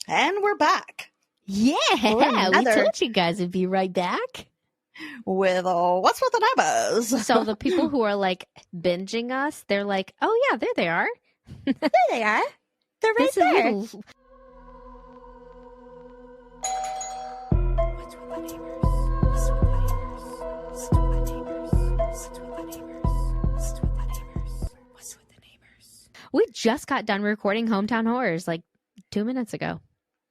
And we're back. Yeah, we told you guys would be right back. With What's with the Neighbors? So the people who are like binging us, they're like, oh yeah, there they are. There they are. They're right This is there. little... We just got done recording Hometown Horrors like 2 minutes ago.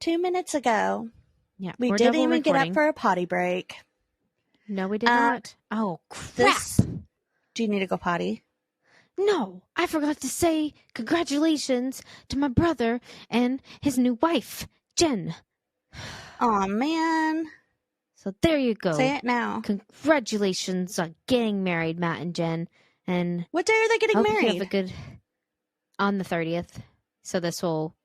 2 minutes ago. Yeah, We didn't even get up for a potty break. No, we did not. Oh, crap. Do you need to go potty? No, I forgot to say congratulations to my brother and his new wife, Jen. Oh man. So there you go. Say it now. Congratulations on getting married, Matt and Jen. And what day are they getting married? Have a good on the 30th. So this will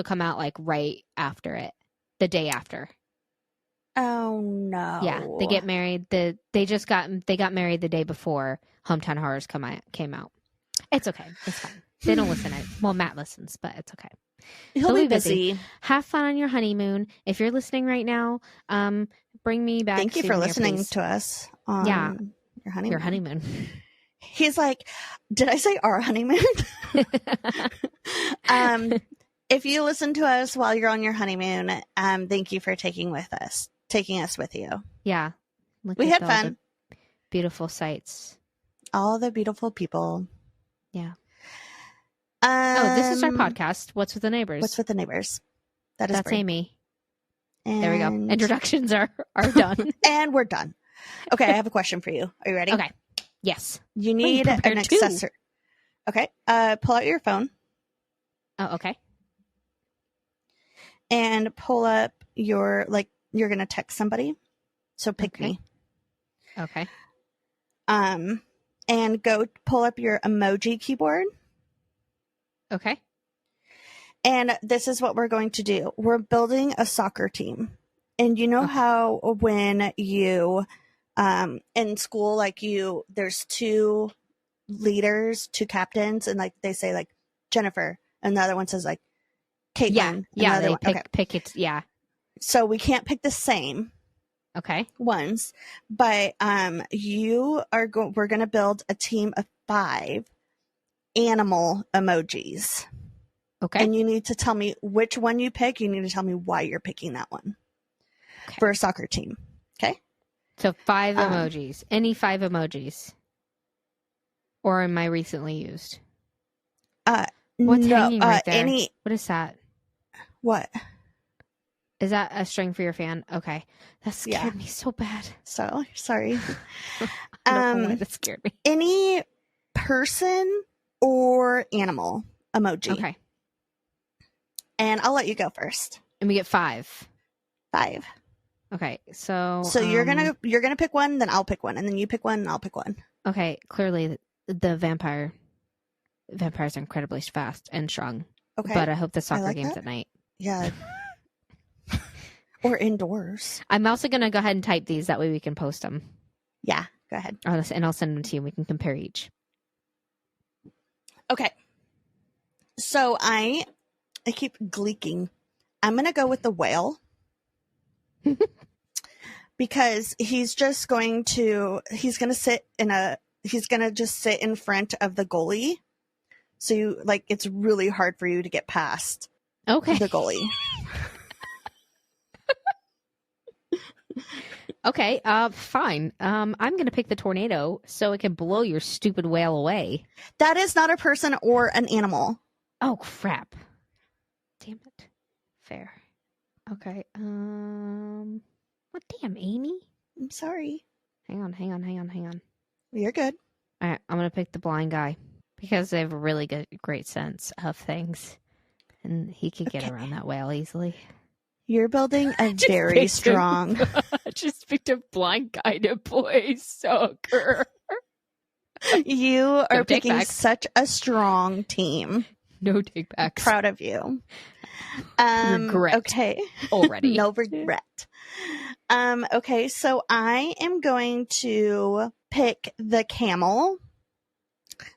come out like right after it, the day after. Oh no. Yeah, they get married. They got married the day before Hometown Horrors came out. It's okay. It's fine. They don't listen. Well, Matt listens, but it's okay. He'll be busy. Have fun on your honeymoon. If you're listening right now, bring me back. Thank you for listening to us on your honeymoon. Your honeymoon. He's like, did I say our honeymoon? If you listen to us while you're on your honeymoon, thank you for taking us with you. Yeah. We had fun. Beautiful sights. All the beautiful people. Yeah. This is our podcast. What's with the Neighbors? What's with the Neighbors? That's Bree. Amy. And... There we go. Introductions are done. And we're done. Okay, I have a question for you. Are you ready? Okay. Yes. You need an accessory. Okay. Pull out your phone. Oh, okay. And pull up you're going to text somebody. So pick me. Okay. And go pull up your emoji keyboard. Okay. And this is what we're going to do. We're building a soccer team. And you know how when you, in school, there's two leaders, two captains, and they say Jennifer, and the other one says Caitlin. Yeah, they pick it. Yeah. So we can't pick the same. Okay. Ones, but we're going to build a team of 5 animal emojis. Okay. And you need to tell me which one you pick. You need to tell me why you're picking that one for a soccer team. Okay. So 5 emojis. Any 5 emojis. Or am I recently used? What's hanging right there? What is that? What? Is that a string for your fan? Okay. That scared me so bad. So sorry. I don't know why that scared me. Any person or animal emoji. Okay. And I'll let you go first. And we get 5. 5. Okay. So you're gonna pick one, then I'll pick one, and then you pick one, and I'll pick one. Okay. Clearly the vampires are incredibly fast and strong. Okay. But I hope the soccer game's at night. Yeah. Or indoors. I'm also going to go ahead and type these. That way we can post them. Yeah, go ahead. And I'll send them to you. We can compare each. Okay. So I keep gleeking. I'm going to go with the whale. Because he's going to just sit in front of the goalie. So it's really hard for you to get past the goalie. Okay, fine. I'm going to pick the tornado so it can blow your stupid whale away. That is not a person or an animal. Oh, crap. Damn it. Fair. Okay. What damn, Amy? I'm sorry. Hang on. You're good. All right, I'm going to pick the blind guy because they have a really great sense of things. And he could get around that whale easily. You're building a very strong... I just picked a blind guy to play soccer. You are picking such a strong team. No take backs. Proud of you. Regret. Okay. Already. No regret. Okay, so I am going to pick the camel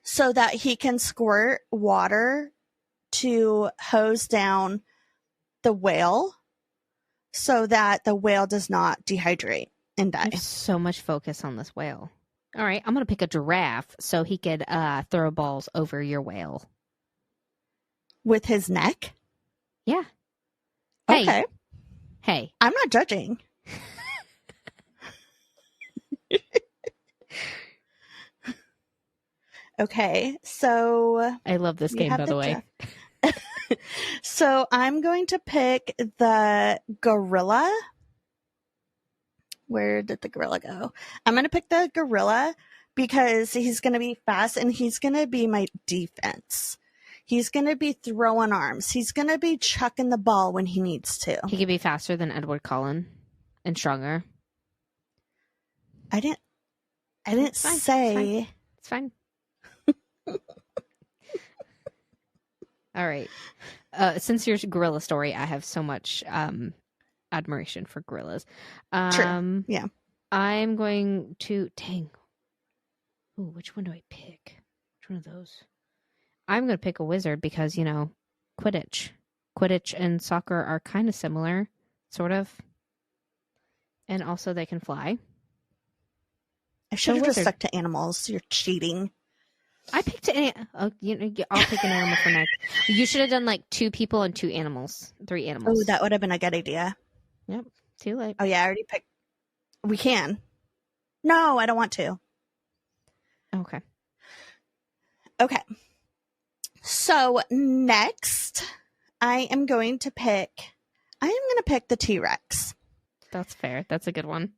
so that he can squirt water to hose down the whale so that the whale does not dehydrate and die. There's so much focus on this whale. All right, I'm going to pick a giraffe so he could throw balls over your whale. With his neck? Yeah. Okay. Hey. I'm not judging. Okay, so... I love this game, by the way. So I'm going to pick the gorilla. Where did the gorilla go? I'm going to pick the gorilla because he's going to be fast and he's going to be my defense. He's going to be throwing arms. He's going to be chucking the ball when he needs to. He could be faster than Edward Cullen and stronger. I didn't say. It's fine. All right. Since your gorilla story, I have so much admiration for gorillas. True. Yeah. I'm going to... Dang. Ooh, which one do I pick? Which one of those? I'm going to pick a wizard because, Quidditch. Quidditch and soccer are kind of similar, sort of. And also they can fly. I should have just stuck to animals. You're cheating. I picked I'll pick an animal for next. You should have done like 2 people and 2 animals. 3 animals. Oh, that would have been a good idea. Yep. Too late. Oh, yeah. I already picked. We can. No, I don't want to. Okay. Okay. So next, I am going to pick the T-Rex. That's fair. That's a good one.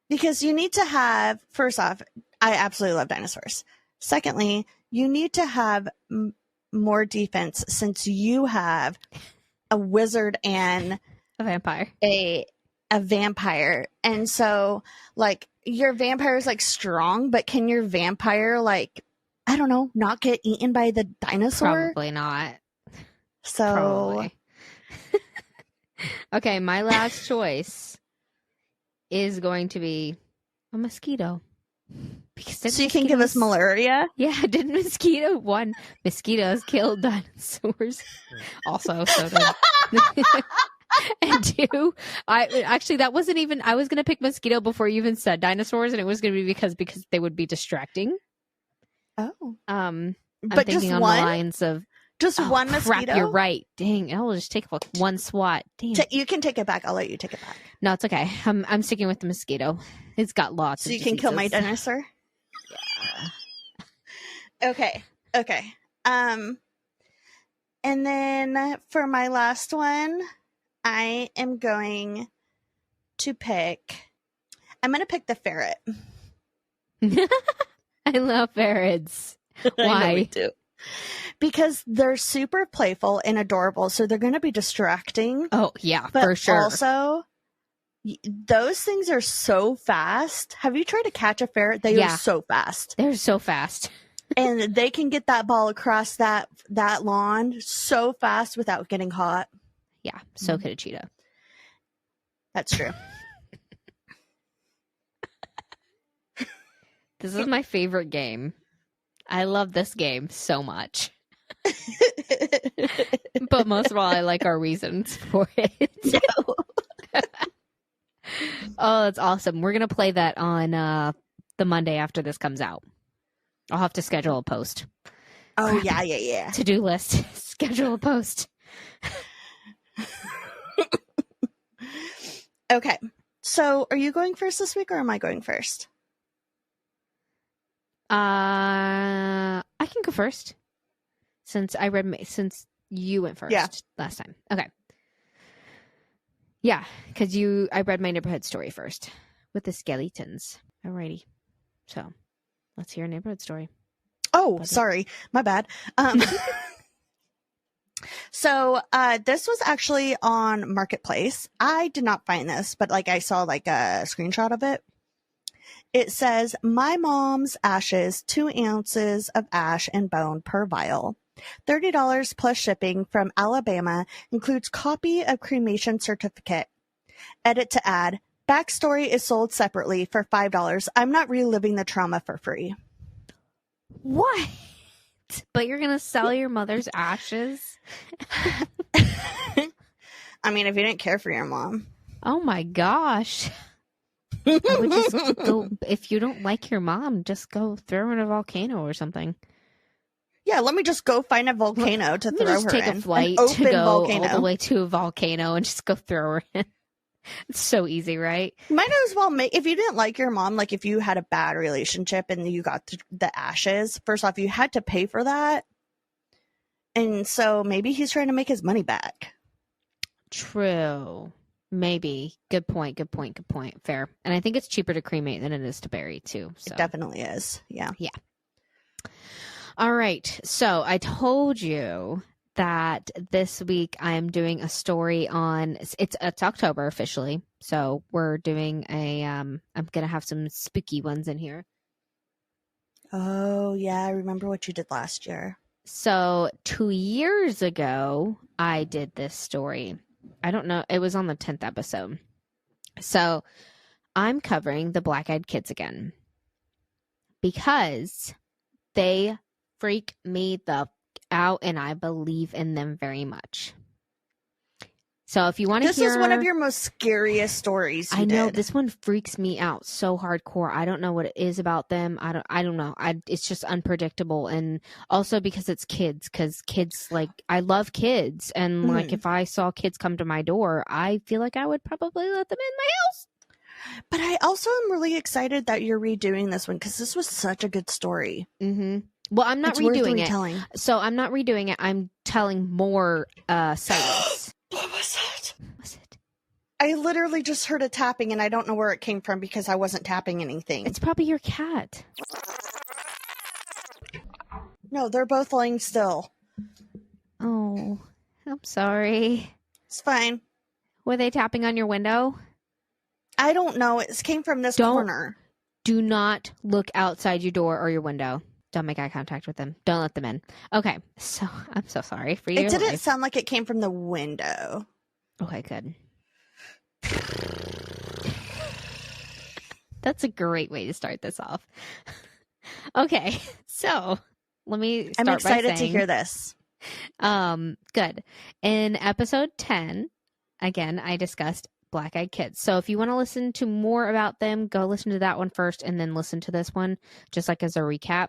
Because you need to have, first off, I absolutely love dinosaurs. Secondly, you need to have more defense since you have a wizard and a vampire. A vampire. And so, like, your vampire is, like, strong, but can your vampire, like, I don't know, not get eaten by the dinosaur? Probably not. So. Probably. Okay, my last choice is going to be a mosquito. So you can give us malaria? Yeah, didn't mosquitoes kill dinosaurs? Also, so did... And 2, that wasn't even, I was going to pick mosquito before you even said dinosaurs, and it was going to be because they would be distracting. Oh. I'm thinking on the lines of just one mosquito. Crap, you're right. Dang, I'll just take one swat. Damn. You can take it back. I'll let you take it back. No, it's okay. I'm sticking with the mosquito. It's got lots. So you can kill my dinosaur. Yeah. Okay. And then for my last one, I am going to pick. I'm going to pick the ferret. I love ferrets. Why? I know we do. Because they're super playful and adorable, so they're going to be distracting. Oh, yeah, but for sure. Also, those things are so fast. Have you tried to catch a ferret? They are so fast. They're so fast. And they can get that ball across that lawn so fast without getting caught. Yeah, so could a cheetah. That's true. This is my favorite game. I love this game so much. But most of all, I like our reasons for it. Oh, that's awesome. We're going to play that on the Monday after this comes out. I'll have to schedule a post. Oh, yeah. To-do list. Schedule a post. Okay. So, are you going first this week or am I going first? I can go first. Since you went first last time. Okay. Yeah, because I read my neighborhood story first with the skeletons. Alrighty. So, let's hear a neighborhood story. Oh, sorry. My bad. So, this was actually on Marketplace. I did not find this, but I saw a screenshot of it. It says, my mom's ashes, 2 ounces of ash and bone per vial. $30 plus shipping from Alabama, includes copy of cremation certificate. Edit to add, backstory is sold separately for $5. I'm not reliving the trauma for free. What? But you're going to sell your mother's ashes? I mean, if you didn't care for your mom. Oh my gosh. I would just go, if you don't like your mom, just go throw her in a volcano or something. Yeah, let me just go find a volcano to throw her in. Just take a flight to go all the way to a volcano and just go throw her in. It's so easy, right? Might as well if you didn't like your mom, like if you had a bad relationship and you got the ashes, first off, you had to pay for that. And so maybe he's trying to make his money back. True. Maybe. Good point. Fair. And I think it's cheaper to cremate than it is to bury, too. So. It definitely is. Yeah. Yeah. All right. So I told you that this week I am doing a story on, it's October officially. So we're doing I'm going to have some spooky ones in here. Oh, yeah. I remember what you did last year. So 2 years ago, I did this story. I don't know. It was on the 10th episode. So I'm covering the Black-Eyed Kids again because they freak me the out and I believe in them very much. So if you want to hear... This is one of your most scariest stories you I know. did. This one freaks me out so hardcore. I don't know what it is about them. I don't know. It's just unpredictable. And also because it's kids. Because kids, like, I love kids. And, like, if I saw kids come to my door, I feel like I would probably let them in my house. But I also am really excited that you're redoing this one because this was such a good story. Mm-hmm. Well, I'm not redoing it. So I'm not redoing it. I'm telling more sightings. What was that? What was it? I literally just heard a tapping and I don't know where it came from because I wasn't tapping anything. It's probably your cat. No, they're both laying still. Oh, I'm sorry. It's fine. Were they tapping on your window? I don't know. It came from this corner. Do not look outside your door or your window. Don't make eye contact with them. Don't let them in. Okay. So I'm so sorry for you. It didn't sound like it came from the window. Okay, good. That's a great way to start this off. Okay. So let me start. I'm excited to hear this. Good. In episode 10, again, I discussed Black-Eyed Kids. So if you want to listen to more about them, go listen to that one first and then listen to this one, just like as a recap.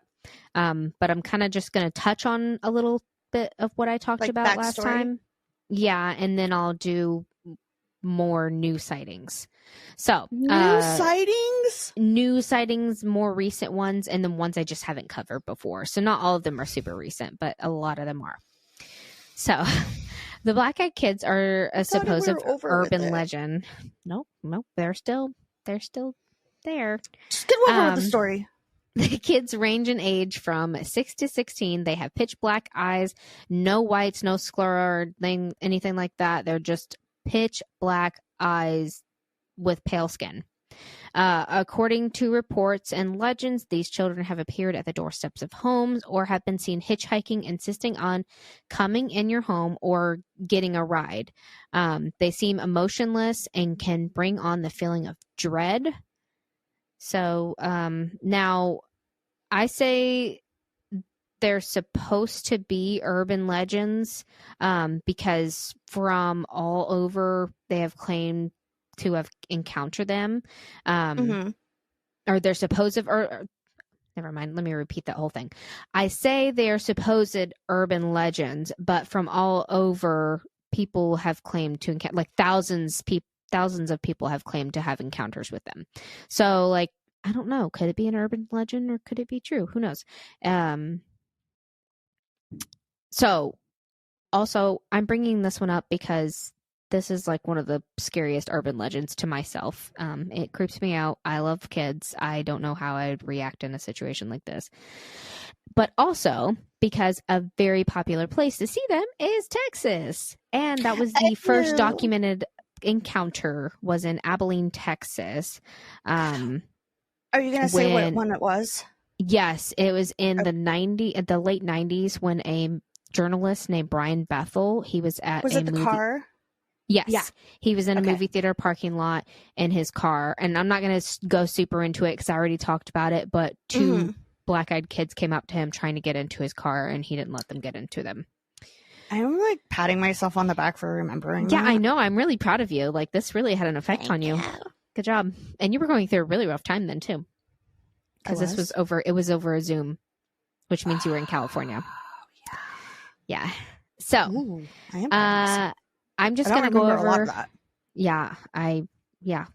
But I'm kind of just going to touch on a little bit of what I talked about last time. Yeah, and then I'll do more new sightings. So new sightings? New sightings, more recent ones, and then ones I just haven't covered before. So not all of them are super recent, but a lot of them are. So the Black-Eyed Kids are a supposed urban legend. Nope, they're still there. Just get over with the story. The kids range in age from 6 to 16. They have pitch black eyes, no whites, no sclera or anything like that. They're just pitch black eyes with pale skin. According to reports and legends, these children have appeared at the doorsteps of homes or have been seen hitchhiking, insisting on coming in your home or getting a ride. They seem emotionless and can bring on the feeling of dread. So now I say they're supposed to be urban legends because from all over they have claimed to have encountered them. Or they're supposed or never mind, let me repeat that whole thing. I say they are supposed urban legends, but from all over people have claimed to encounter, like thousands of people have claimed to have encounters with them. So, like, I don't know. Could it be an urban legend or could it be true? Who knows? So, also, I'm bringing this one up because this is like one of the scariest urban legends to myself. It creeps me out. I love kids. I don't know how I'd react in a situation like this. But also because a very popular place to see them is Texas. And that was the first documented encounter was in Abilene, Texas. Are you going to say what one it was? Yes, it was in the late 90s when a journalist named Brian Bethel, he was at Was it the car? Yes. Yeah. He was in a movie theater parking lot in his car. And I'm not going to go super into it because I already talked about it, but two Black-Eyed Kids came up to him trying to get into his car and he didn't let them get into them. I'm like patting myself on the back for remembering Yeah, that. I know. I'm really proud of you. Like, this really had an effect on you. Good job. And you were going through a really rough time then too. Because this was over a Zoom, which means you were in California. Yeah. So Ooh, I am I'm just I don't gonna go remember over a lot of that. Yeah,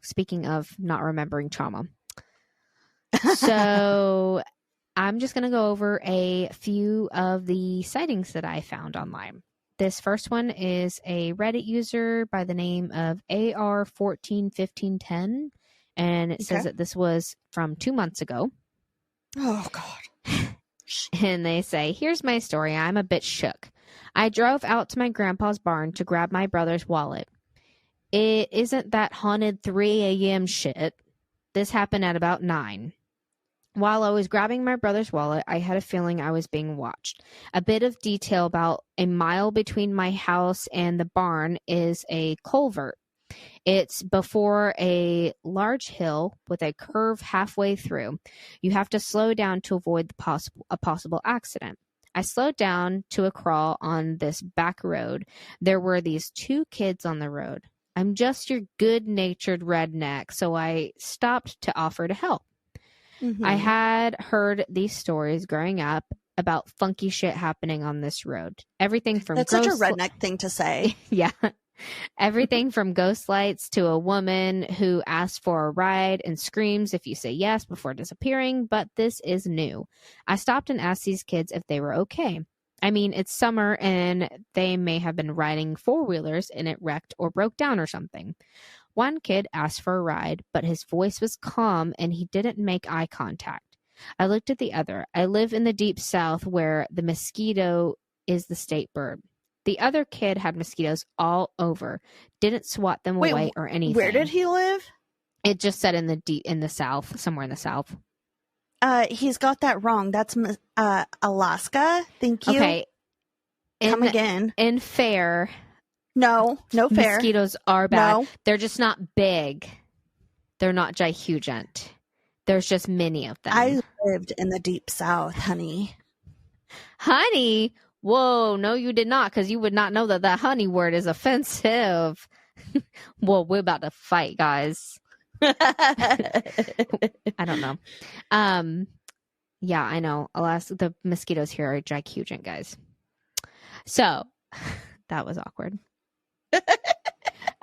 speaking of not remembering trauma. So I'm just going to go over a few of the sightings that I found online. This first one is a Reddit user by the name of AR141510, and it says that this was from 2 months ago. Oh, God. And they say, here's my story. I'm a bit shook. I drove out to my grandpa's barn to grab my brother's wallet. It isn't that haunted 3 a.m. shit. This happened at about 9. While I was grabbing my brother's wallet, I had a feeling I was being watched. A bit of detail: about a mile between my house and the barn is a culvert. It's before a large hill with a curve halfway through. You have to slow down to avoid a possible accident. I slowed down to a crawl on this back road. There were these 2 kids on the road. I'm just your good-natured redneck, so I stopped to offer to help. Mm-hmm. I had heard these stories growing up about funky shit happening on this road. Everything from That's such a redneck thing to say. Yeah. Everything from ghost lights to a woman who asks for a ride and screams if you say yes before disappearing, but this is new. I stopped and asked these kids if they were okay. I mean, it's summer and they may have been riding 4-wheelers and it wrecked or broke down or something. One kid asked for a ride, but his voice was calm and he didn't make eye contact. I looked at the other. I live in the deep south where the mosquito is the state bird. The other kid had mosquitoes all over, didn't swat them away or anything. Where did he live? It just said in the south, somewhere in the south. He's got that wrong. That's Alaska. Thank you. Okay. Come again. In fair. No fair. Mosquitoes are bad. No. They're just not big. They're not gigant. There's just many of them. I lived in the deep south, honey. Honey? Whoa, no you did not, because you would not know that honey word is offensive. Well, we're about to fight, guys. I don't know. Yeah, I know. Alas, the mosquitoes here are gigant, guys. So, that was awkward.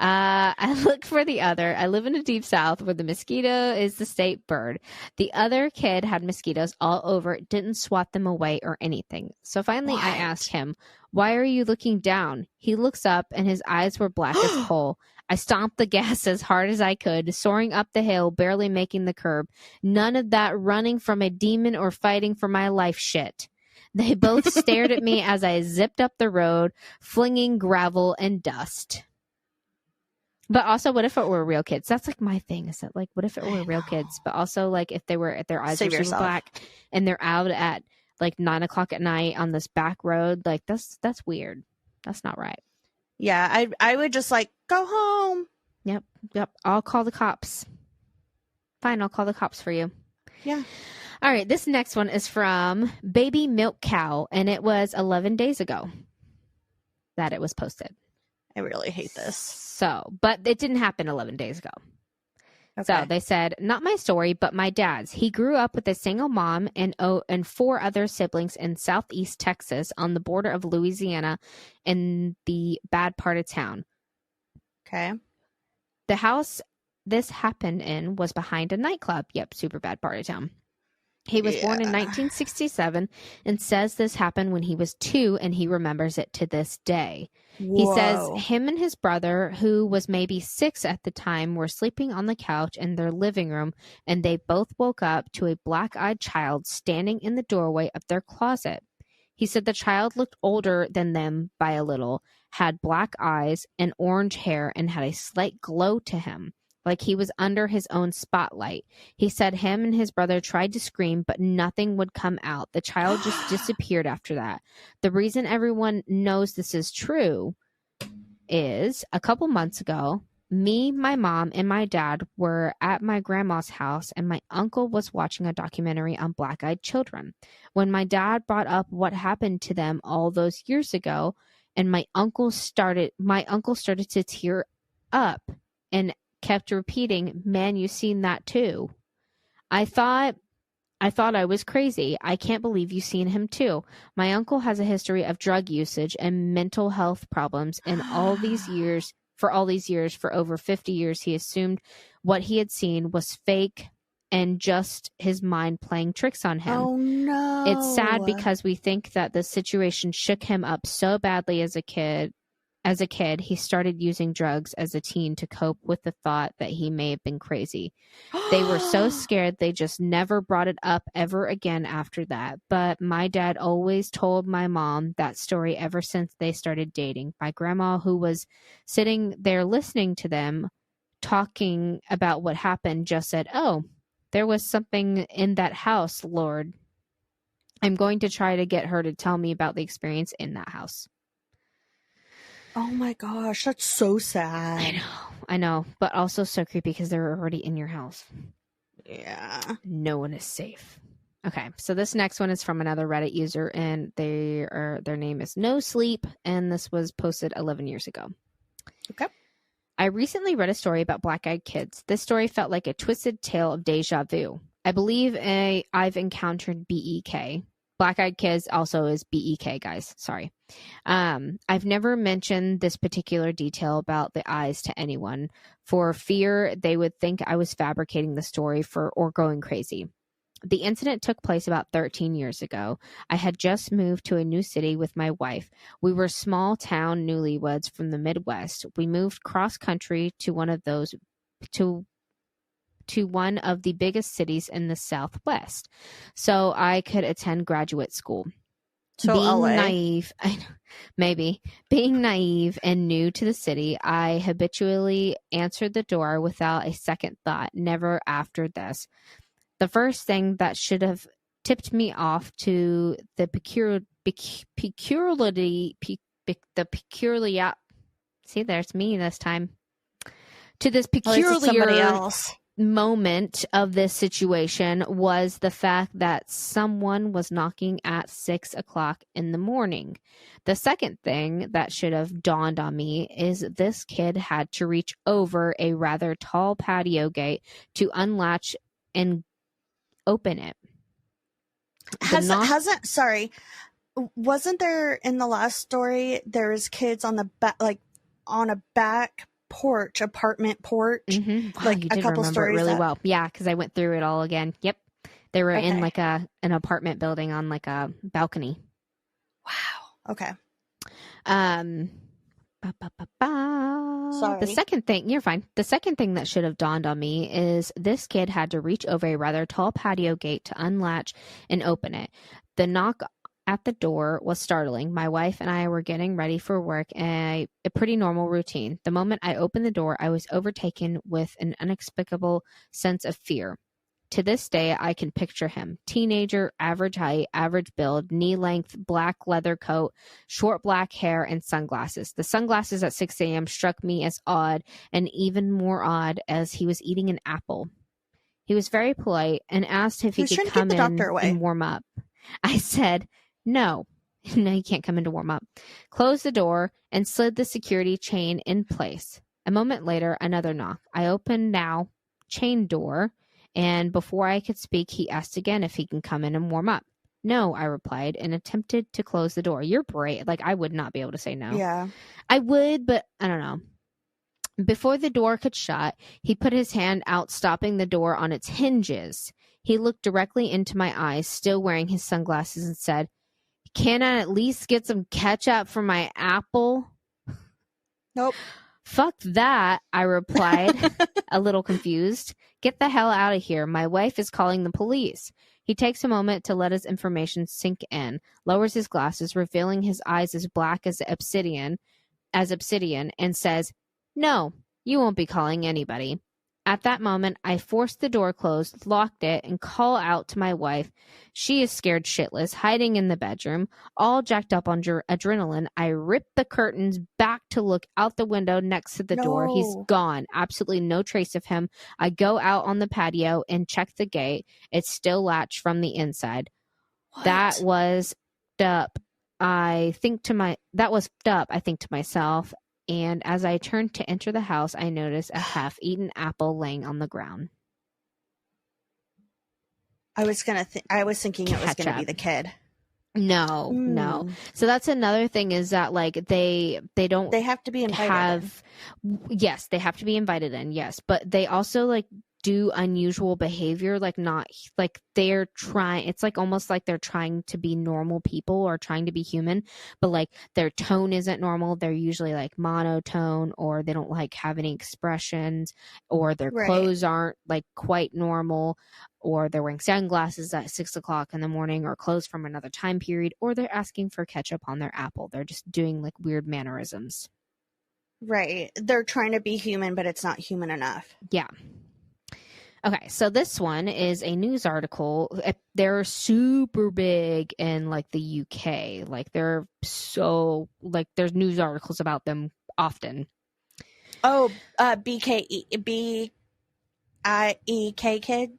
I looked for the other. I live in the deep south where the mosquito is the state bird. The other kid had mosquitoes all over, didn't swat them away or anything. So finally I asked him, why are you looking down? He looks up and his eyes were black as coal. I stomped the gas as hard as I could, soaring up the hill, barely making the curb. None of that running from a demon or fighting for my life shit. They both stared at me as I zipped up the road, flinging gravel and dust. But also, what if it were real kids? That's like my thing. Is that like, what if it were real kids? But also, like, if their eyes were super black and they're out at like 9 o'clock at night on this back road, like that's weird. That's not right. Yeah, I would just like go home. Yep. I'll call the cops. Fine, I'll call the cops for you. Yeah. All right, this next one is from Baby Milk Cow, and it was 11 days ago that it was posted. I really hate this. So, but it didn't happen 11 days ago. Okay. So they said, not my story, but my dad's. He grew up with a single mom and 4 other siblings in southeast Texas on the border of Louisiana in the bad part of town. Okay. The house this happened in was behind a nightclub. Yep, super bad part of town. He was born in 1967 and says this happened when he was 2 and he remembers it to this day. Whoa. He says him and his brother, who was maybe 6 at the time, were sleeping on the couch in their living room and they both woke up to a black-eyed child standing in the doorway of their closet. He said the child looked older than them by a little, had black eyes and orange hair, and had a slight glow to him, like he was under his own spotlight. He said him and his brother tried to scream, but nothing would come out. The child just disappeared after that. The reason everyone knows this is true is a couple months ago, me, my mom, and my dad were at my grandma's house, and my uncle was watching a documentary on black-eyed children. When my dad brought up what happened to them all those years ago, And my uncle started to tear up and kept repeating, "Man, you seen that too." I thought I was crazy. I can't believe you've seen him too. My uncle has a history of drug usage and mental health problems, and for all these years, for over 50 years, he assumed what he had seen was fake and just his mind playing tricks on him. Oh no. It's sad because we think that the situation shook him up so badly as a kid. As a kid, he started using drugs as a teen to cope with the thought that he may have been crazy. They were so scared they just never brought it up ever again after that. But my dad always told my mom that story ever since they started dating. My grandma, who was sitting there listening to them talking about what happened, just said, "Oh, there was something in that house, Lord. I'm going to try to get her to tell me about the experience in that house." Oh my gosh, that's so sad. I know, but also so creepy because they're already in your house. Yeah. No one is safe. Okay, so this next one is from another Reddit user, and their name is No Sleep, and this was posted 11 years ago. Okay. I recently read a story about black-eyed kids. This story felt like a twisted tale of deja vu. I believe I've encountered BEK. Black-eyed kids also is BEK, guys. Sorry. I've never mentioned this particular detail about the eyes to anyone for fear they would think I was fabricating the story or going crazy. The incident took place about 13 years ago. I had just moved to a new city with my wife. We were small town newlyweds from the Midwest. We moved cross country to one of the biggest cities in the Southwest, so I could attend graduate school. So LA. Being naive and new to the city, I habitually answered the door without a second thought. Never after this. The first thing that should have tipped me off to the peculiar. See, there's me this time. To this peculiar moment of this situation was the fact that someone was knocking at 6 o'clock in the morning. The second thing that should have dawned on me is this kid had to reach over a rather tall patio gate to unlatch and open it. Wasn't there in the last story there was kids on the back, like on a back porch, apartment porch, like you a couple stories really well. Yeah, because I went through it all again. Yep, they were in like an apartment building on like a balcony. Wow. Okay. Sorry. The second thing, you're fine. The second thing that should have dawned on me is this kid had to reach over a rather tall patio gate to unlatch and open it. The knock at the door was startling. My wife and I were getting ready for work, and a pretty normal routine. The moment I opened the door, I was overtaken with an inexplicable sense of fear. To this day, I can picture him. Teenager, average height, average build, knee-length, black leather coat, short black hair, and sunglasses. The sunglasses at 6 a.m. struck me as odd, and even more odd as he was eating an apple. He was very polite and asked if he could come in and warm up. I said, no, you can't come in to warm up. Closed the door and slid the security chain in place. A moment later, another knock. I opened now, chain door, and before I could speak, he asked again if he can come in and warm up. No, I replied, and attempted to close the door. You're brave. Like, I would not be able to say no. Yeah. I would, but I don't know. Before the door could shut, he put his hand out, stopping the door on its hinges. He looked directly into my eyes, still wearing his sunglasses, and said, "Can I at least get some ketchup for my apple?" Nope. Fuck that, I replied, a little confused. Get the hell out of here. My wife is calling the police. He takes a moment to let his information sink in, lowers his glasses, revealing his eyes as black as obsidian, and says, "No, you won't be calling anybody." At that moment, I forced the door closed, locked it, and call out to my wife. She is scared shitless, hiding in the bedroom. All jacked up on adrenaline, I ripped the curtains back to look out the window next to the door. He's gone. Absolutely no trace of him. I go out on the patio and check the gate. It's still latched from the inside. What? That was up. that was up, I think to myself. And as I turned to enter the house, I noticed a half-eaten apple laying on the ground. I was thinking it was gonna be the kid. No. So that's another thing, is that like they have to be invited yes, they have to be invited in, yes, but they also like do unusual behavior, like not like they're trying, it's like almost like they're trying to be normal people or trying to be human, but like their tone isn't normal. They're usually like monotone, or they don't like have any expressions, or their clothes aren't like quite normal, or they're wearing sunglasses at 6 o'clock in the morning, or clothes from another time period, or they're asking for ketchup on their apple. They're just doing like weird mannerisms. Right. They're trying to be human, but it's not human enough. Yeah. Okay, so this one is a news article. They're super big in like the UK. Like they're so like there's news articles about them often. Oh, BIEK kid.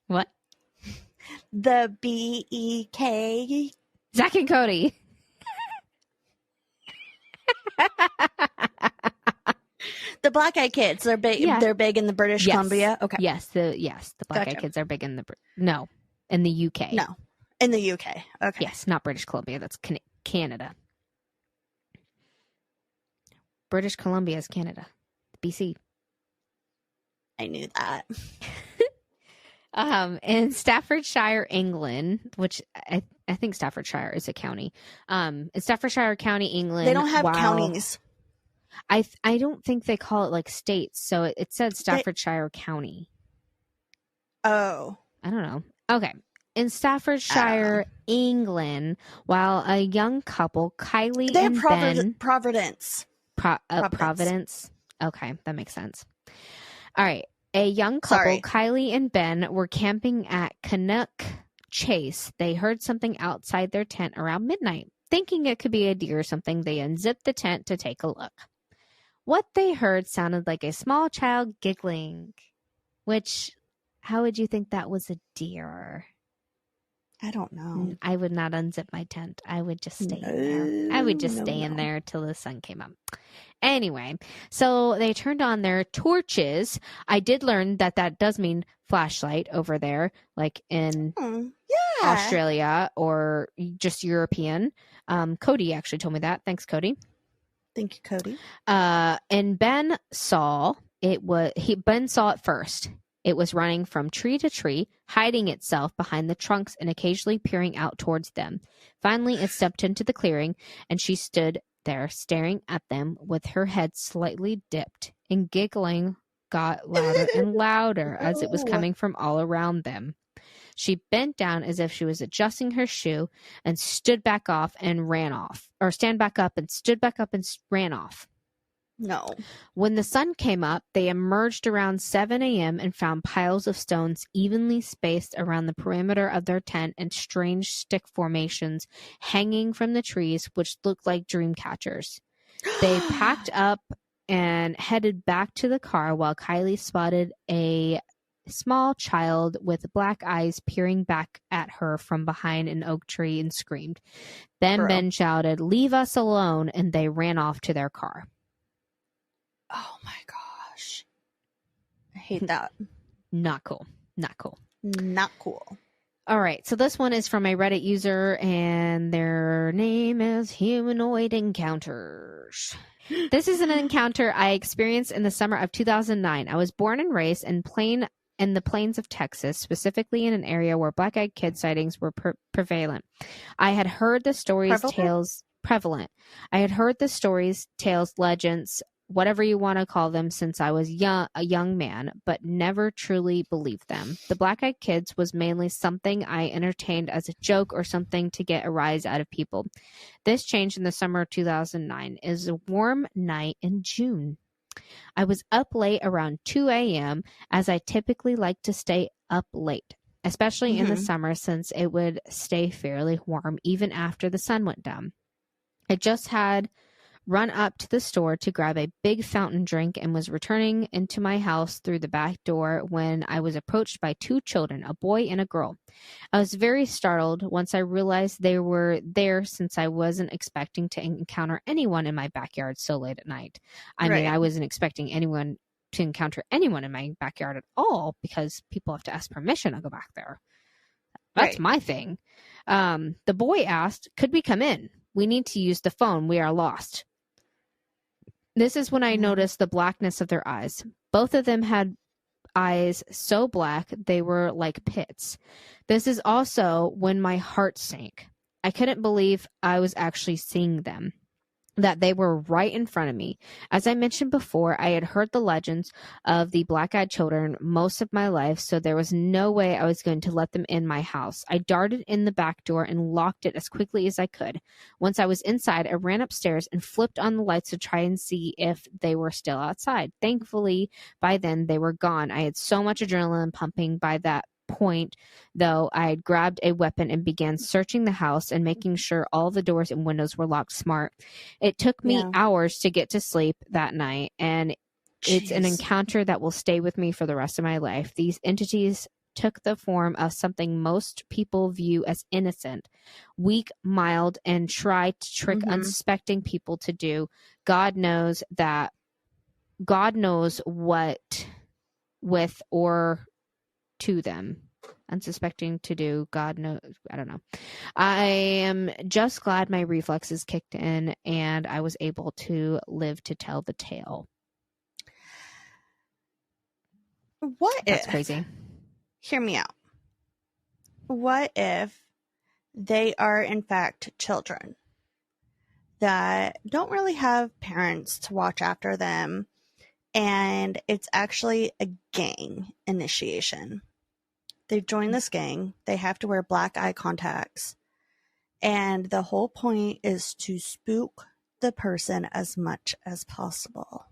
What? The BEK. Zach and Cody. The Black Eyed Kids, they're big. Yeah. They're big in the British Columbia. Okay. Yes, the Black Eyed Kids are big in the in the UK. No, in the UK. Okay. Yes, not British Columbia. That's Canada. British Columbia is Canada. BC. I knew that. In Staffordshire, England, which I think Staffordshire is a county. In Staffordshire County, England, they don't have counties. I don't think they call it like states, so it said Staffordshire County. Oh. I don't know. Okay. In Staffordshire, England, while a young couple, Kylie and Ben... Providence. Providence. Okay, that makes sense. All right. A young couple, Kylie and Ben, were camping at Canuck Chase. They heard something outside their tent around midnight. Thinking it could be a deer or something, they unzipped the tent to take a look. What they heard sounded like a small child giggling, which, how would you think that was a deer? I don't know. I would not unzip my tent. I would just stay in there. I would just stay in there till the sun came up. Anyway, so they turned on their torches. I did learn that does mean flashlight over there, like in Australia or just European. Cody actually told me that. Thanks, Cody. Thank you, Cody. And Ben saw it first. It was running from tree to tree, hiding itself behind the trunks and occasionally peering out towards them. Finally, it stepped into the clearing, and she stood there staring at them with her head slightly dipped, and giggling got louder and louder as it was coming from all around them. She bent down as if she was adjusting her shoe and stood back up and ran off. No. When the sun came up, they emerged around 7 a.m. and found piles of stones evenly spaced around the perimeter of their tent and strange stick formations hanging from the trees, which looked like dream catchers. They packed up and headed back to the car while Kylie spotted a small child with black eyes peering back at her from behind an oak tree and screamed. Then Ben shouted, "Leave us alone," and they ran off to their car. Oh my gosh. I hate that. Not cool. All right. So this one is from a Reddit user, and their name is Humanoid Encounters. This is an encounter I experienced in the summer of 2009. I was born and raised in the plains of Texas, specifically in an area where black-eyed kid sightings were prevalent. I had heard the stories, tales, legends, whatever you want to call them, since I was a young man, but never truly believed them. The black-eyed kids was mainly something I entertained as a joke or something to get a rise out of people. This changed in the summer of 2009. It was a warm night in June. I was up late around 2 a.m. as I typically like to stay up late, especially in the summer since it would stay fairly warm even after the sun went down. I just had run up to the store to grab a big fountain drink and was returning into my house through the back door when I was approached by 2 children, a boy and a girl. I was very startled once I realized they were there since I wasn't expecting to encounter anyone in my backyard so late at night. I mean, I wasn't expecting anyone to encounter anyone in my backyard at all because people have to ask permission to go back there. That's my thing. The boy asked, "Could we come in? We need to use the phone. We are lost." This is when I noticed the blackness of their eyes. Both of them had eyes so black they were like pits. This is also when my heart sank. I couldn't believe I was actually seeing them, that they were right in front of me. As I mentioned before, I had heard the legends of the black-eyed children most of my life, so there was no way I was going to let them in my house. I darted in the back door and locked it as quickly as I could. Once I was inside, I ran upstairs and flipped on the lights to try and see if they were still outside. Thankfully, by then, they were gone. I had so much adrenaline pumping by that point, though. I had grabbed a weapon and began searching the house and making sure all the doors and windows were locked smart. It took me hours to get to sleep that night, and it's an encounter that will stay with me for the rest of my life. These entities took the form of something most people view as innocent, weak, mild, and try to trick unsuspecting people to do. God knows what with or to them. Unsuspecting to do, God knows. I don't know. I am just glad my reflexes kicked in and I was able to live to tell the tale. That's crazy. Hear me out. What if they are in fact children that don't really have parents to watch after them, and it's actually a gang initiation? They join this gang. They have to wear black eye contacts. And the whole point is to spook the person as much as possible.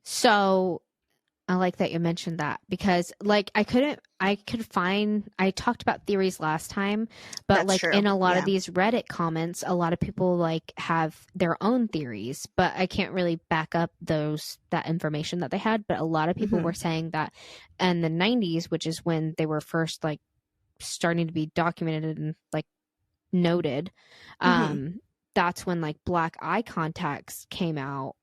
So I like that you mentioned that, because like I talked about theories last time, but that's like true. In a lot of these Reddit comments, a lot of people like have their own theories, but I can't really back up that information that they had. But a lot of people were saying that in the 90s, which is when they were first like starting to be documented and like noted, that's when like black eye contacts came out,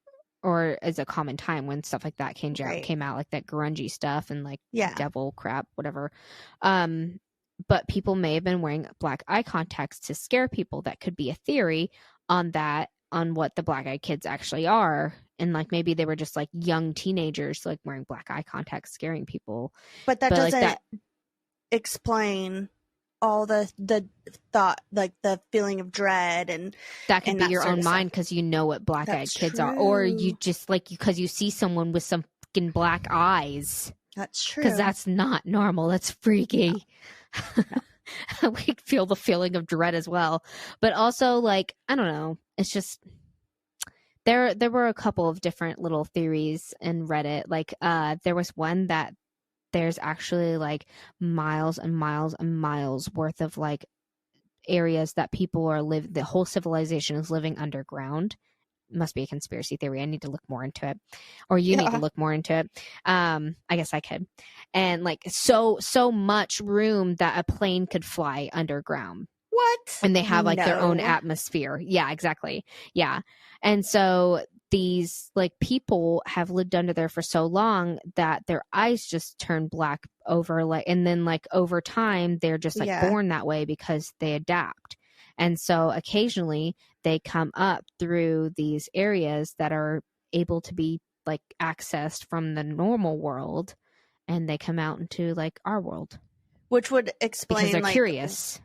or as a common time when stuff like that came out, like that grungy stuff and like devil crap, whatever. But people may have been wearing black eye contacts to scare people. That could be a theory on what the black eyed kids actually are. And like maybe they were just like young teenagers like wearing black eye contacts scaring people. But that doesn't explain all the thought, like the feeling of dread, and that could be your own mind because you know what black-eyed kids are, or you just like because you see someone with some fucking black eyes. That's true. Because that's not normal. That's freaky. No. We feel the feeling of dread as well, but also like I don't know. It's just there were a couple of different little theories in Reddit. Like there was one that there's actually like miles and miles and miles worth of like areas that people are the whole civilization is living underground. Must be a conspiracy theory. I need to look more into it, or you need to look more into it. I guess I could. And like so much room that a plane could fly underground. What? And they have like their own atmosphere. Yeah, exactly. Yeah. And so these like people have lived under there for so long that their eyes just turn black over and then like over time they're just like born that way because they adapt. And so occasionally they come up through these areas that are able to be like accessed from the normal world, and they come out into like our world, which would explain because they're curious.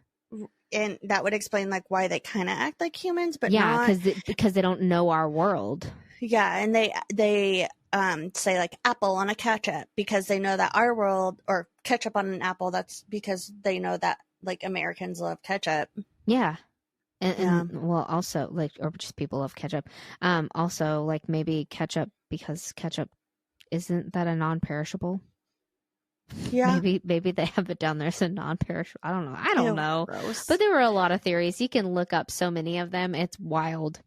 And that would explain like why they kind of act like humans, but because they don't know our world. Yeah, and they say like apple on a ketchup because they know that our world, or ketchup on an apple. That's because they know that like Americans love ketchup. Yeah, and well, also like, or just people love ketchup. Also like maybe ketchup, because ketchup isn't that a non-perishable. Yeah, maybe they have it down there as a non-perishable. I don't know. Gross. But there were a lot of theories. You can look up so many of them. It's wild.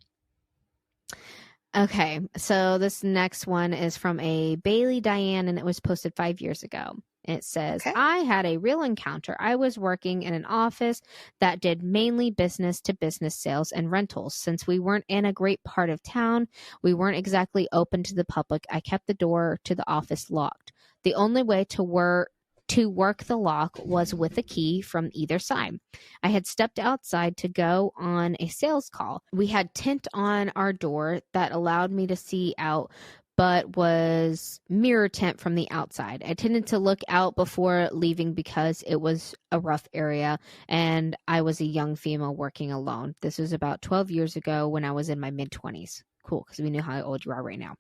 Okay, so this next one is from a Bailey Diane, and it was posted 5 years ago. It says, Okay. I had a real encounter. I was working in an office that did mainly business to business sales and rentals. Since we weren't in a great part of town, we weren't exactly open to the public. I kept the door to the office locked. The only way to work the lock was with a key from either side. I had stepped outside to go on a sales call. We had tint on our door that allowed me to see out, but was mirror tint from the outside. I tended to look out before leaving because it was a rough area and I was a young female working alone. This was about 12 years ago when I was in my mid-20s. Cool, because we knew how old you are right now.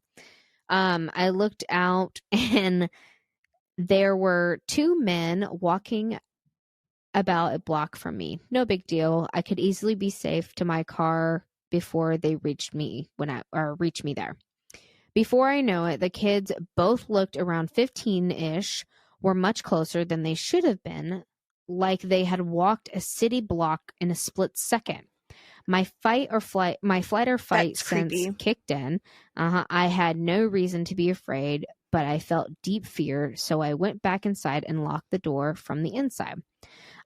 I looked out and there were two men walking about a block from me. No big deal. I could easily be safe to my car before they reached me reach me there. Before I know it, the kids both looked around 15-ish, were much closer than they should have been, like they had walked a city block in a split second. My flight or fight That's sense creepy. kicked in. I had no reason to be afraid, but I felt deep fear, so I went back inside and locked the door from the inside.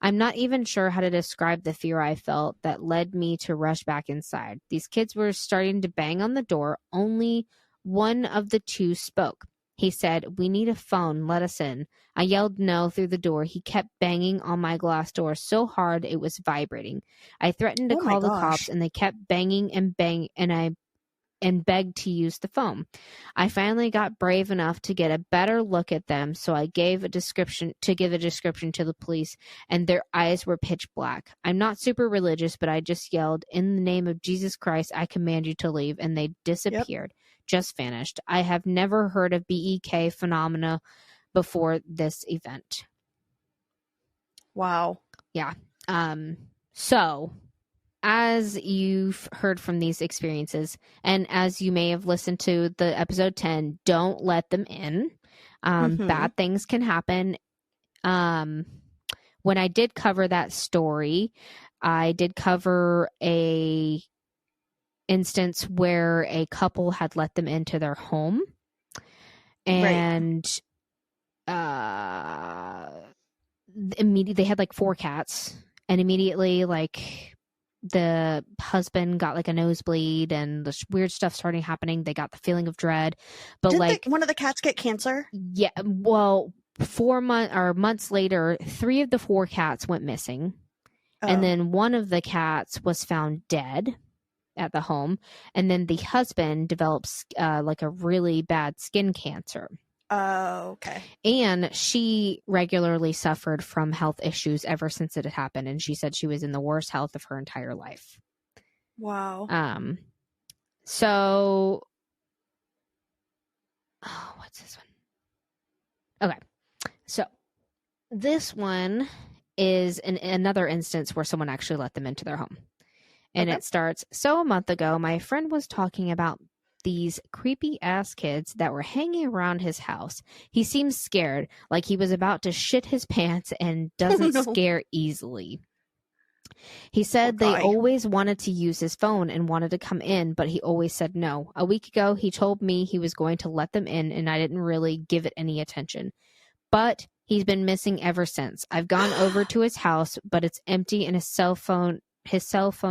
I'm not even sure how to describe the fear I felt that led me to rush back inside. These kids were starting to bang on the door. Only one of the two spoke. He said, "We need a phone. Let us in." I yelled no through the door. He kept banging on my glass door so hard it was vibrating. I threatened to Oh my call the gosh. cops, and they kept banging and banging, and begged to use the phone. I finally got brave enough to get a better look at them, so I gave a description to the police, and their eyes were pitch black. I'm not super religious, but I just yelled, "In the name of Jesus Christ, I command you to leave," and they disappeared, just vanished. I have never heard of BEK phenomena before this event. Wow. Yeah. So as you've heard from these experiences, and as you may have listened to the episode 10, don't let them in. Bad things can happen. When I did cover that story, I did cover a instance where a couple had let them into their home, and immediately they had like 4 cats, and immediately like the husband got like a nosebleed and the weird stuff starting happening. They got the feeling of dread, but Did one of the cats get cancer? Yeah, well, 4 months later, 3 of the 4 cats went missing, and then one of the cats was found dead at the home, and then the husband develops like a really bad skin cancer. Oh, okay. And she regularly suffered from health issues ever since it had happened. And she said she was in the worst health of her entire life. Wow. So, what's this one? Okay. So this one is another instance where someone actually let them into their home. And It starts, "So a month ago, my friend was talking about these creepy ass kids that were hanging around his house. He seems scared, like he was about to shit his pants and doesn't scare easily. He said they always wanted to use his phone and wanted to come in, but he always said no. A week ago, he told me he was going to let them in, and I didn't really give it any attention. But he's been missing ever since. I've gone over to his house, but it's empty, and his cell phone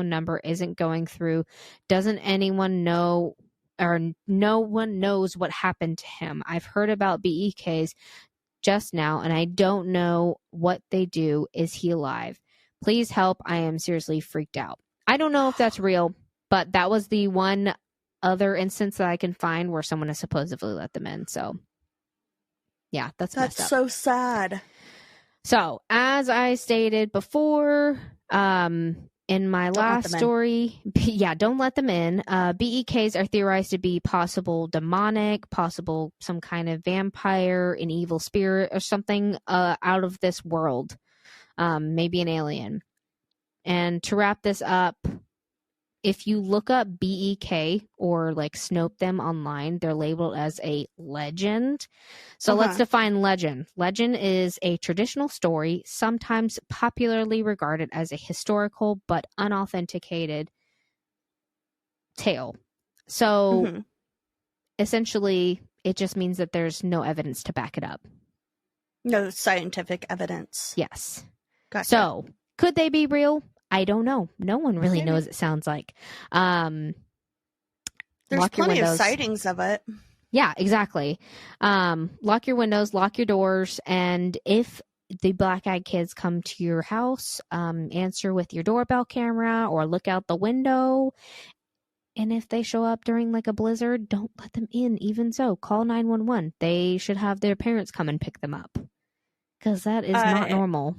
number isn't going through. Doesn't anyone know, or no one knows what happened to him? I've heard about BEKs just now, and I don't know what they do. Is he alive? Please help. I am seriously freaked out." I don't know if that's real, but that was the one other instance that I can find where someone has supposedly let them in. So, yeah, that's messed up. So sad. So, as I stated before, in my last story, don't let them in. BEKs are theorized to be possible demonic, possible some kind of vampire, an evil spirit, or something out of this world. Maybe an alien. And to wrap this up, if you look up BEK or like Snope them online, they're labeled as a legend. So let's define legend. Legend is a traditional story, sometimes popularly regarded as a historical but unauthenticated tale So Mm-hmm. essentially, it just means that there's no evidence to back it up. No scientific evidence. Yes. Gotcha. So could they be real? I don't know. No one really Maybe. knows, it sounds like. There's Lock your plenty of windows. sightings of it. Yeah, exactly. Lock your windows, lock your doors, and if the black-eyed kids come to your house, answer with your doorbell camera or look out the window. And if they show up during like a blizzard, don't let them in. Even so, call 911. They should have their parents come and pick them up, because that is not normal.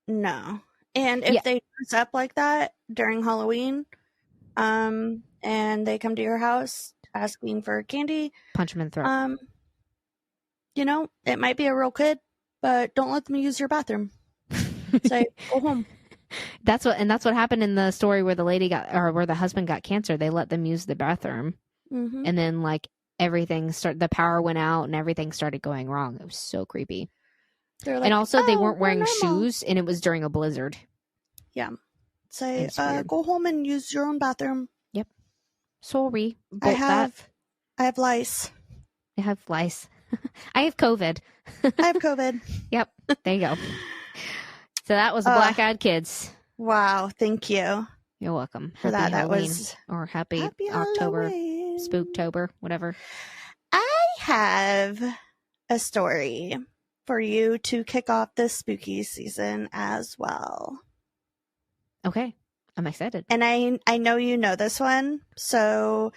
No. And if they dress up like that during Halloween, and they come to your house asking for candy, punch them in the throat. You know, it might be a real kid, but don't let them use your bathroom. Say, go home. That's what happened in the story where where the husband got cancer. They let them use the bathroom, and then like the power went out and everything started going wrong. It was so creepy. Like, and also they weren't wearing shoes, and it was during a blizzard. Yeah. Say, go home and use your own bathroom. Yep. Sorry. I have lice. I have lice. I have COVID. I have COVID. Yep. There you go. So that was the Black-Eyed Kids. Wow. Thank you. You're welcome. For happy that Halloween, was or happy October, Halloween. Spooktober, whatever. I have a story for you to kick off this spooky season as well. Okay. I'm excited. And I know you know this one, so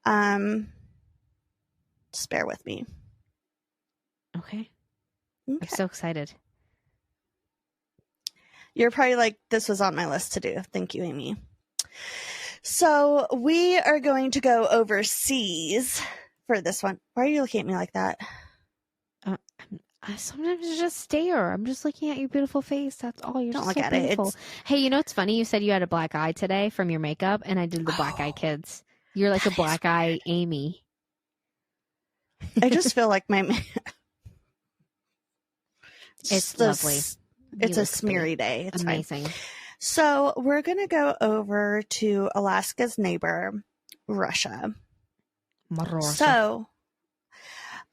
just bear with me. Okay. I'm so excited. You're probably like, this was on my list to do. Thank you, Amy. So we are going to go overseas for this one. Why are you looking at me like that? I sometimes just stare. I'm just looking at your beautiful face. That's all. You're Don't just look so at beautiful. it. Hey, you know what's funny? You said you had a black eye today from your makeup, and I did the Black Eye Kids. You're like a black eye Amy. I just feel like my... It's lovely. It's a smeary day. It's amazing. Fine. So we're going to go over to Alaska's neighbor, Russia. So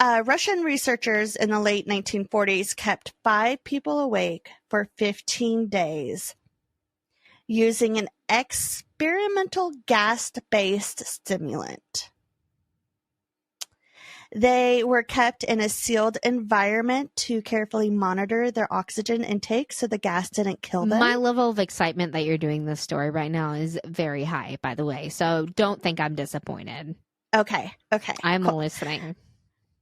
Russian researchers in the late 1940s kept 5 people awake for 15 days using an experimental gas-based stimulant. They were kept in a sealed environment to carefully monitor their oxygen intake so the gas didn't kill them. My level of excitement that you're doing this story right now is very high, by the way. So don't think I'm disappointed. Okay. I'm listening.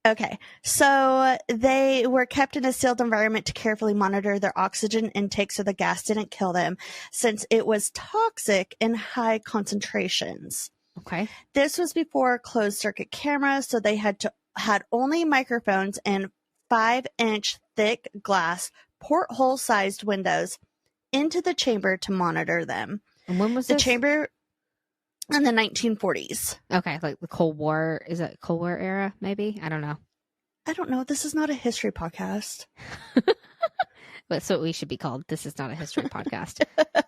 Okay. So they were kept in a sealed environment to carefully monitor their oxygen intake so the gas didn't kill them, since it was toxic in high concentrations. Okay. This was before closed circuit cameras, so they had only microphones and 5-inch thick glass porthole sized windows into the chamber to monitor them. And when was the this? chamber? In the 1940s. Okay, like the Cold War. Is it Cold War era, maybe? I don't know. I don't know. This is not a history podcast. But so we should be called. This is not a history podcast.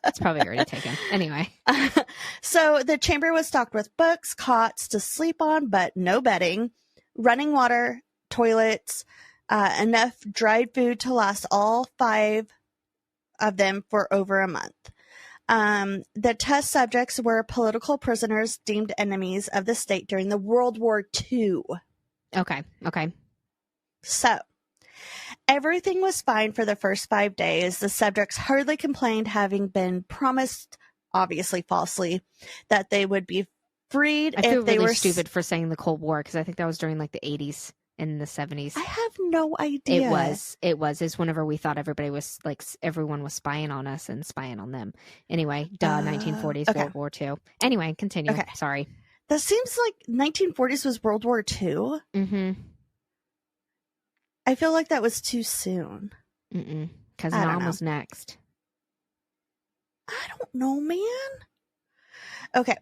It's probably already taken. Anyway. So the chamber was stocked with books, cots to sleep on, but no bedding, running water, toilets, enough dried food to last all 5 of them for over a month. The test subjects were political prisoners deemed enemies of the state during the World War II. Okay. So everything was fine for the first 5 days. The subjects hardly complained, having been promised, obviously falsely, that they would be freed I feel if they really were stupid for saying the Cold War, because I think that was during like the 80s and the 70s. I have no idea. It was. It's whenever we thought everyone was spying on us and spying on them. Anyway, 1940s, okay. World War II. Anyway, continue. Okay. Sorry. That seems like 1940s was World War II. Mm-hmm. I feel like that was too soon. Because Mom was next. I don't know, man. Okay.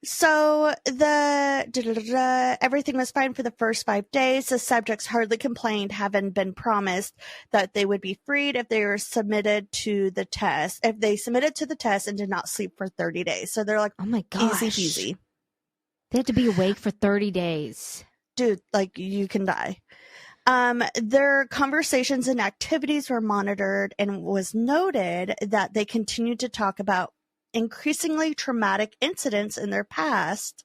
So everything was fine for the first 5 days. The subjects hardly complained, having been promised that they would be freed if they were submitted to the test. If they submitted to the test and did not sleep for 30 days. So they're like, oh my gosh. easy peasy. They had to be awake for 30 days. Dude, like, you can die. Their conversations and activities were monitored, and was noted that they continued to talk about increasingly traumatic incidents in their past,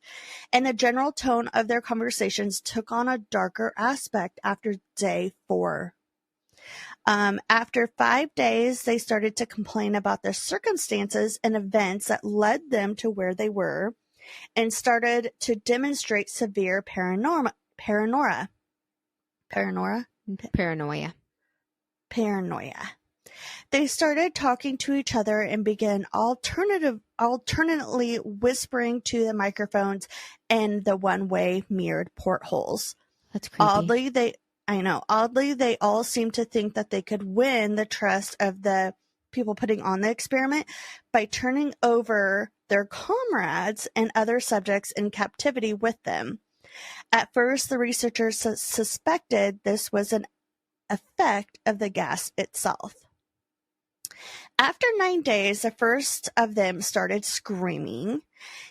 and the general tone of their conversations took on a darker aspect after day 4. After 5 days, they started to complain about the circumstances and events that led them to where they were, and started to demonstrate severe paranoia. They started talking to each other and began alternately whispering to the microphones and the one-way mirrored portholes. That's creepy. Oddly, they all seemed to think that they could win the trust of the people putting on the experiment by turning over their comrades and other subjects in captivity with them. At first, the researchers suspected this was an effect of the gas itself. After 9 days, the first of them started screaming.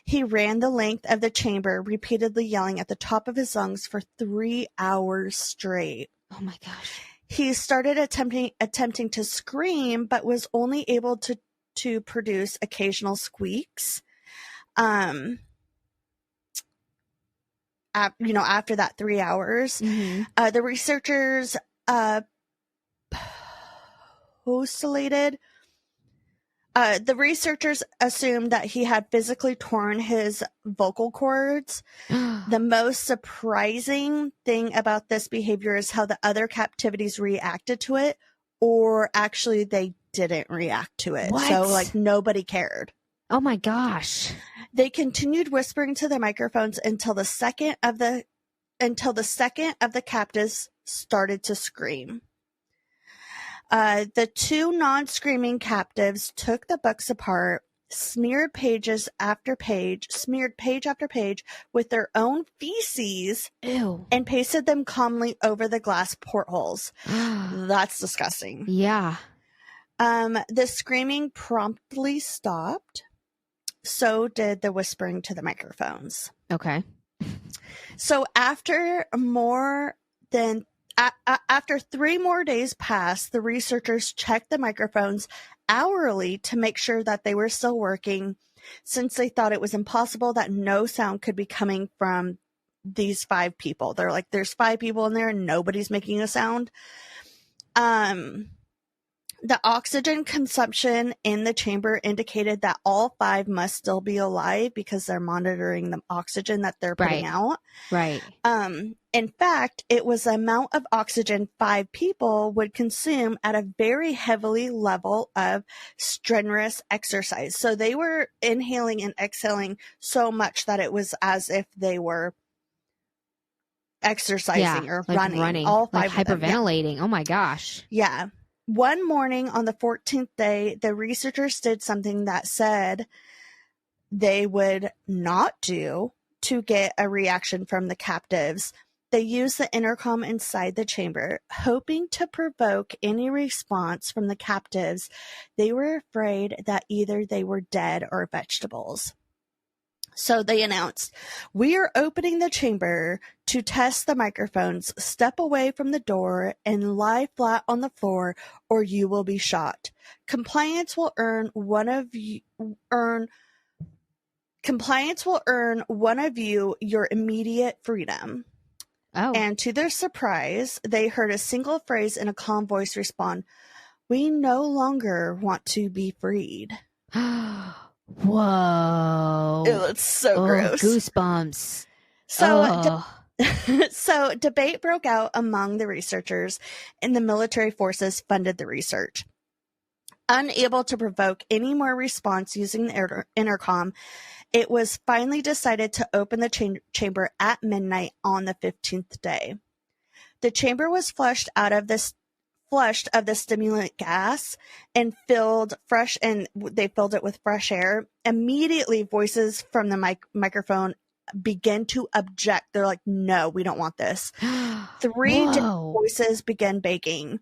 He ran the length of the chamber, repeatedly yelling at the top of his lungs for 3 hours straight. Oh my gosh. He started attempting to scream, but was only able to produce occasional squeaks. After that 3 hours, the researchers assumed that he had physically torn his vocal cords. The most surprising thing about this behavior is how the other captivities reacted to it, or actually they didn't react to it. What? So, like, nobody cared. Oh my gosh. They continued whispering to the microphones until the second of the captives started to scream. The 2 non-screaming captives took the books apart, smeared page after page with their own feces. Ew. And pasted them calmly over the glass portholes. That's disgusting. Yeah. The screaming promptly stopped. So did the whispering to the microphones. Okay. So after 3 more days passed, the researchers checked the microphones hourly to make sure that they were still working, since they thought it was impossible that no sound could be coming from these 5 people. They're like, there's 5 people in there and nobody's making a sound. The oxygen consumption in the chamber indicated that all 5 must still be alive, because they're monitoring the oxygen that they're putting out. Right. In fact, it was the amount of oxygen 5 people would consume at a very heavily level of strenuous exercise. So they were inhaling and exhaling so much that it was as if they were exercising or like running. All 5 like hyperventilating. of them. Yeah. Oh my gosh. Yeah. One morning on the 14th day, the researchers did something that said they would not do to get a reaction from the captives. They used the intercom inside the chamber, hoping to provoke any response from the captives. They were afraid that either they were dead or vegetables. So they announced, "We are opening the chamber to test the microphones. Step away from the door and lie flat on the floor, or you will be shot. Compliance will earn one of you your immediate freedom." Oh. And to their surprise, they heard a single phrase in a calm voice respond, "We no longer want to be freed." Whoa. It's so gross. Goosebumps. So debate broke out among the researchers, and the military forces funded the research. Unable to provoke any more response using the intercom, it was finally decided to open the chamber at midnight on the 15th day. The chamber was flushed of the stimulant gas and they filled it with fresh air. Immediately, voices from the microphone began to object. They're like, "No, we don't want this." 3 different voices began begging.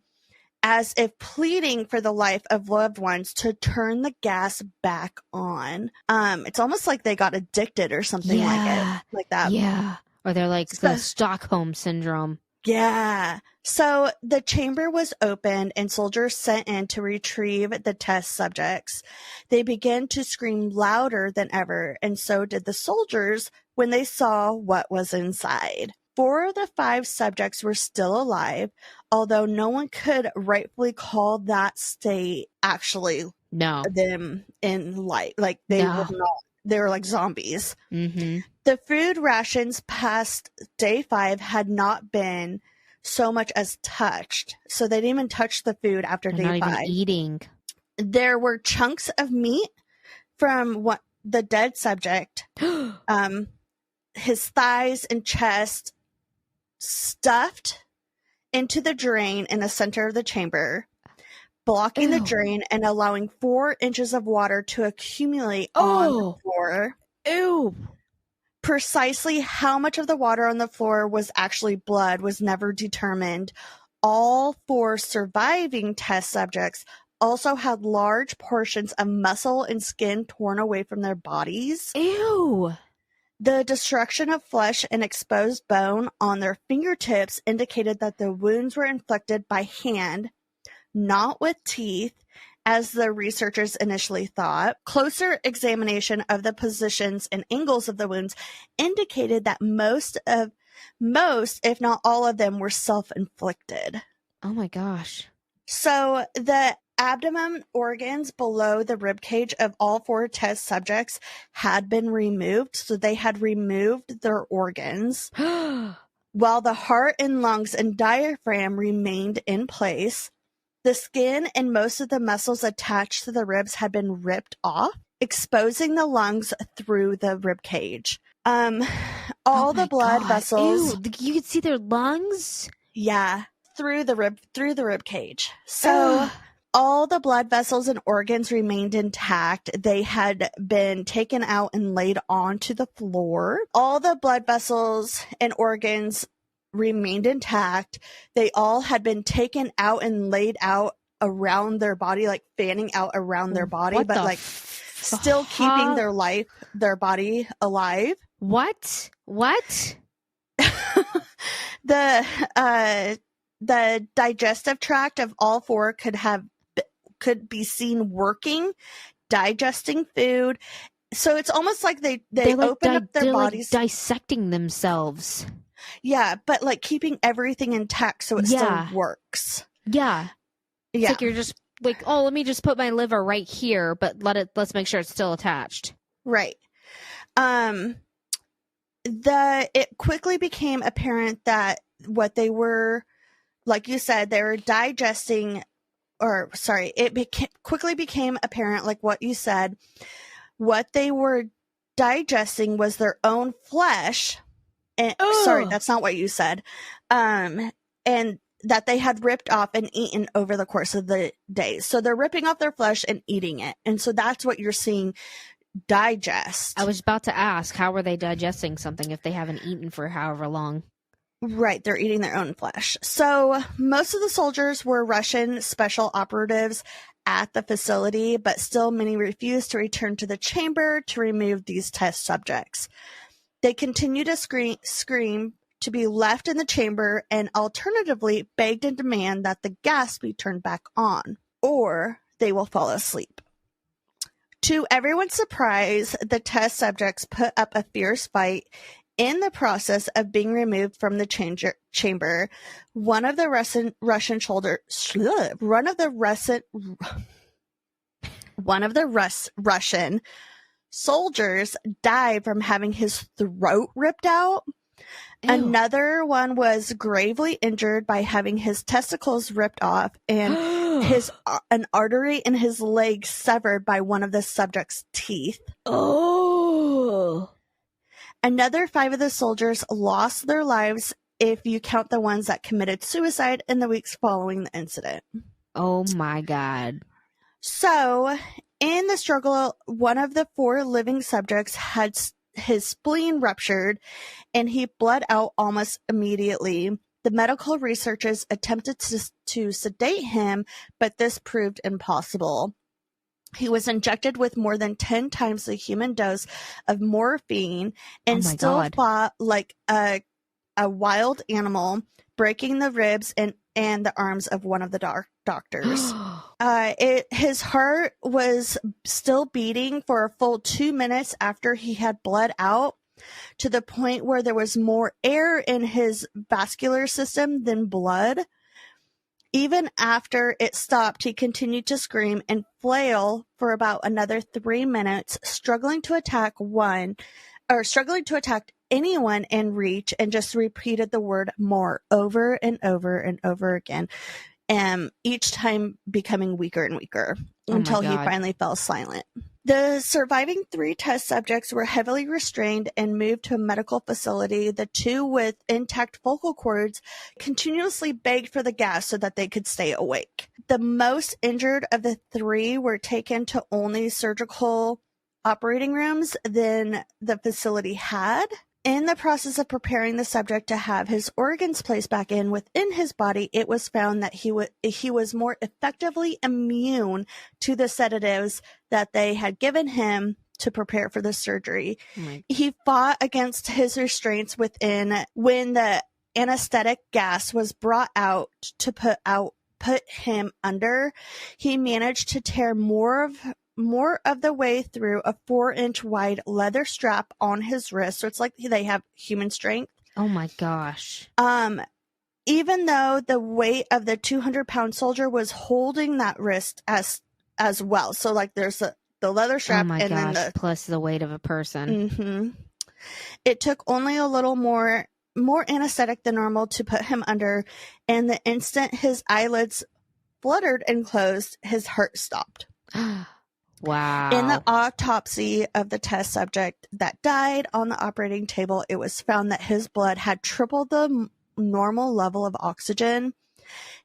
as if pleading for the life of loved ones to turn the gas back on. It's almost like they got addicted or something like that. Yeah. Or they're like the Stockholm syndrome. Yeah. So the chamber was opened and soldiers sent in to retrieve the test subjects. They began to scream louder than ever, and so did the soldiers when they saw what was inside. 4 of the 5 subjects were still alive, although no one could rightfully call that state actually them in life. Like they were not. They were like zombies. Mm-hmm. The food rations past day 5 had not been so much as touched. So they didn't even touch the food after day 5. Not even eating. There were chunks of meat from the dead subject, his thighs and chest stuffed into the drain in the center of the chamber, blocking the drain and allowing 4 inches of water to accumulate on the floor. Ew. Precisely how much of the water on the floor was actually blood was never determined. All 4 surviving test subjects also had large portions of muscle and skin torn away from their bodies. Ew. The destruction of flesh and exposed bone on their fingertips indicated that the wounds were inflicted by hand, not with teeth, as the researchers initially thought. Closer examination of the positions and angles of the wounds indicated that most, if not all of them, were self-inflicted. Oh my gosh. So the abdomen organs below the ribcage of all 4 test subjects had been removed. So they had removed their organs, while the heart and lungs and diaphragm remained in place. The skin and most of the muscles attached to the ribs had been ripped off, exposing the lungs through the rib cage. All the blood vessels. Ew, you could see their lungs? Yeah, through the rib cage. So all the blood vessels and organs remained intact. They had been taken out and laid onto the floor. All the blood vessels and organs remained intact. They all had been taken out and laid out around their body, like fanning out around their body, but like still keeping their body alive. What? The digestive tract of all 4 could be seen working, digesting food. So it's almost like they open up their bodies, like dissecting themselves. Yeah, but like keeping everything intact so it still works. Yeah. It's like you're just like, oh, let me just put my liver right here, but let's make sure it's still attached. Right. It quickly became apparent that what they were, like you said, they were digesting, quickly became apparent, like what you said, what they were digesting was their own flesh. And, sorry, that's not what you said. And that they had ripped off and eaten over the course of the day. So they're ripping off their flesh and eating it. And so that's what you're seeing digest. I was about to ask, how were they digesting something if they haven't eaten for however long? Right, they're eating their own flesh. So most of the soldiers were Russian special operatives at the facility, but still many refused to return to the chamber to remove these test subjects. They continued to scream to be left in the chamber and alternatively begged and demand that the gas be turned back on, or they will fall asleep. To everyone's surprise, the test subjects put up a fierce fight. In the process of being removed from the chamber, one of the Russian soldiers died from having his throat ripped out. Ew. Another one was gravely injured by having his testicles ripped off and an artery in his leg severed by one of the subject's teeth. Oh. Another 5 of the soldiers lost their lives if you count the ones that committed suicide in the weeks following the incident. Oh my God. So, in the struggle, one of the 4 living subjects had his spleen ruptured and he bled out almost immediately. The medical researchers attempted to sedate him, but this proved impossible. He was injected with more than 10 times the human dose of morphine and still fought like a wild animal, breaking the ribs and the arms of one of the doctors. His heart was still beating for a full 2 minutes after he had bled out, to the point where there was more air in his vascular system than blood. Even after it stopped, he continued to scream and flail for about another 3 minutes, struggling to attack anyone in reach, and just repeated the word more over and over and over again, each time becoming weaker and weaker until he finally fell silent. The surviving 3 test subjects were heavily restrained and moved to a medical facility. The 2 with intact vocal cords continuously begged for the gas so that they could stay awake. The most injured of the 3 were taken to only surgical operating rooms than the facility had. In the process of preparing the subject to have his organs placed back in within his body, it was found that he was more effectively immune to the sedatives that they had given him to prepare for the surgery. He fought against his restraints when the anesthetic gas was brought out to put him under. He managed to tear more of the way through a 4-inch wide leather strap on his wrist. So it's like they have human strength. Oh my gosh. Even though the weight of the 200-pound soldier was holding that wrist as well. So like there's the leather strap. Oh my gosh. Plus the weight of a person. Mm-hmm. It took only a little more anesthetic than normal to put him under. And the instant his eyelids fluttered and closed, his heart stopped. Wow. In the autopsy of the test subject that died on the operating table, it was found that his blood had tripled the normal level of oxygen.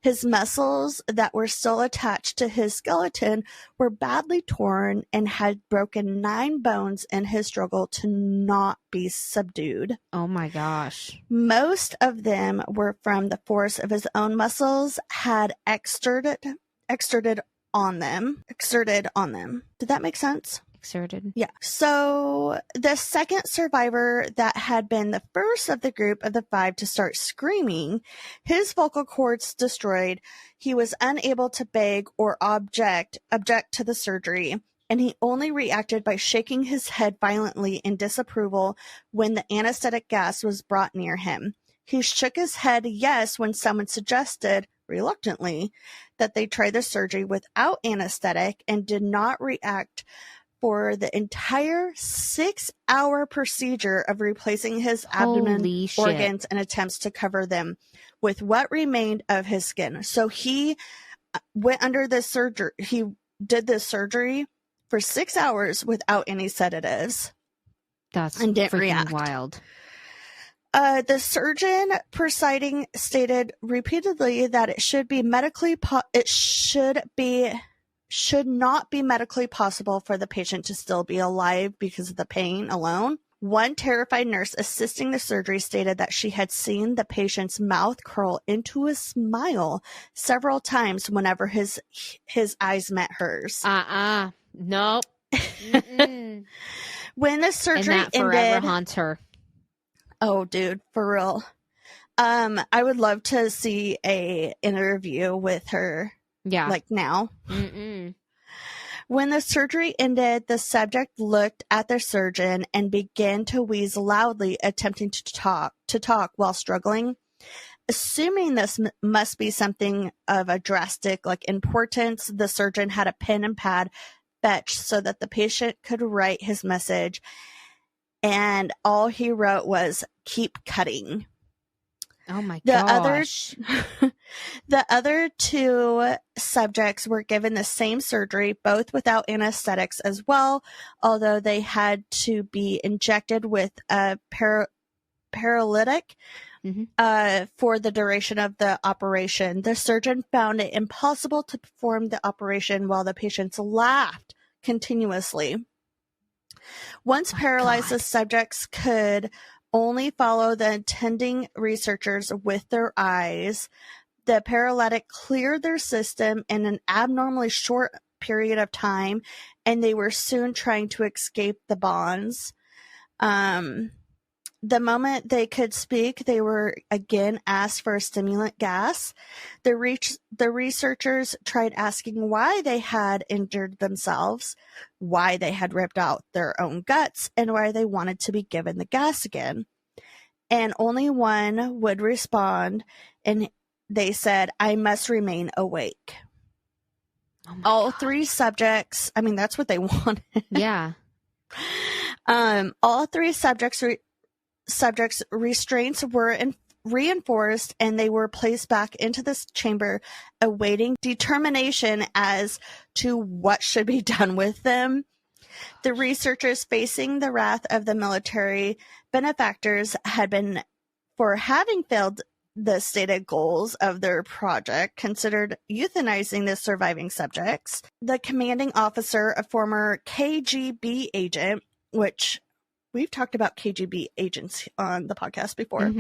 His muscles that were still attached to his skeleton were badly torn and had broken 9 bones in his struggle to not be subdued. Oh my gosh. Most of them were from the force of his own muscles had exerted on them. Did that make sense? Exerted. Yeah. So the second survivor that had been the first of the group of the 5 to start screaming, his vocal cords destroyed. He was unable to beg or object to the surgery, and he only reacted by shaking his head violently in disapproval when the anesthetic gas was brought near him. He shook his head yes when someone suggested, reluctantly, that they try the surgery without anesthetic, and did not react for the entire 6-hour procedure of replacing his abdomen organs and attempts to cover them with what remained of his skin. So he went under this surgery. He did this surgery for 6 hours without any sedatives. That's and didn't freaking react. Wild. The surgeon presiding stated repeatedly that it should not be medically possible for the patient to still be alive because of the pain alone. One terrified nurse assisting the surgery stated that she had seen the patient's mouth curl into a smile several times whenever his eyes met hers. Nope. When the surgery and that forever haunts her. Oh, dude, for real. I would love to see a interview with her. Yeah. Like now. Mm-mm. When the surgery ended, the subject looked at the surgeon and began to wheeze loudly, attempting to talk while struggling. Assuming this must be something of a drastic importance, the surgeon had a pen and pad fetched so that the patient could write his message. And all he wrote was, "Keep cutting." Oh my gosh. The other 2 subjects were given the same surgery, both without anesthetics as well, although they had to be injected with a paralytic for the duration of the operation. The surgeon found it impossible to perform the operation while the patients laughed continuously. Once paralyzed, the subjects could only follow the attending researchers with their eyes. The paralytic cleared their system in an abnormally short period of time, and they were soon trying to escape the bonds. The moment they could speak, they were again asked for a stimulant gas. The researchers tried asking why they had injured themselves, why they had ripped out their own guts, and why they wanted to be given the gas again. And only one would respond, and they said, "I must remain awake." All God. 3 subjects, I mean, that's what they wanted. Yeah. All 3 subjects' restraints were reinforced, and they were placed back into this chamber, awaiting determination as to what should be done with them. The researchers, facing the wrath of the military benefactors, had been, for having failed the stated goals of their project, considered euthanizing the surviving subjects. The commanding officer, a former KGB agent, which we've talked about KGB agents on the podcast before,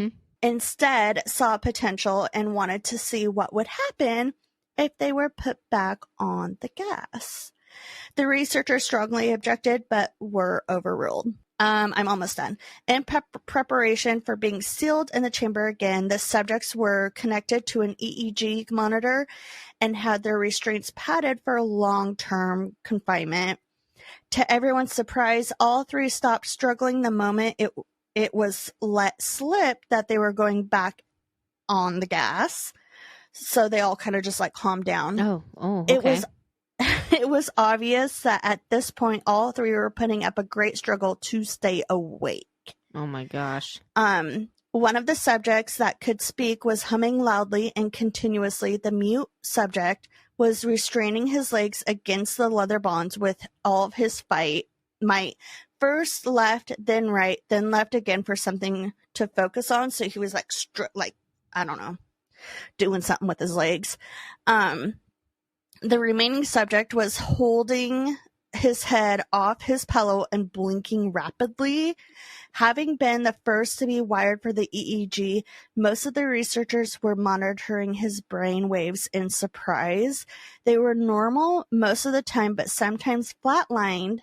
instead saw potential and wanted to see what would happen if they were put back on the gas. The researchers strongly objected, but were overruled. I'm almost done. In preparation for being sealed in the chamber again, the subjects were connected to an EEG monitor and had their restraints padded for long-term confinement. To everyone's surprise, all 3 stopped struggling the moment it was let slip that they were going back on the gas. So they all kind of just like calmed down. Oh, okay. It was obvious that at this point, all 3 were putting up a great struggle to stay awake. Oh my gosh. One of the subjects that could speak was humming loudly and continuously. The mute subject was restraining his legs against the leather bonds with all of his might. First left, then right, then left again for something to focus on. So he was like, I don't know, doing something with his legs. The remaining subject was holding his head off his pillow and blinking rapidly. Having been the first to be wired for the EEG, most of the researchers were monitoring his brain waves in surprise. They were normal most of the time, but sometimes flatlined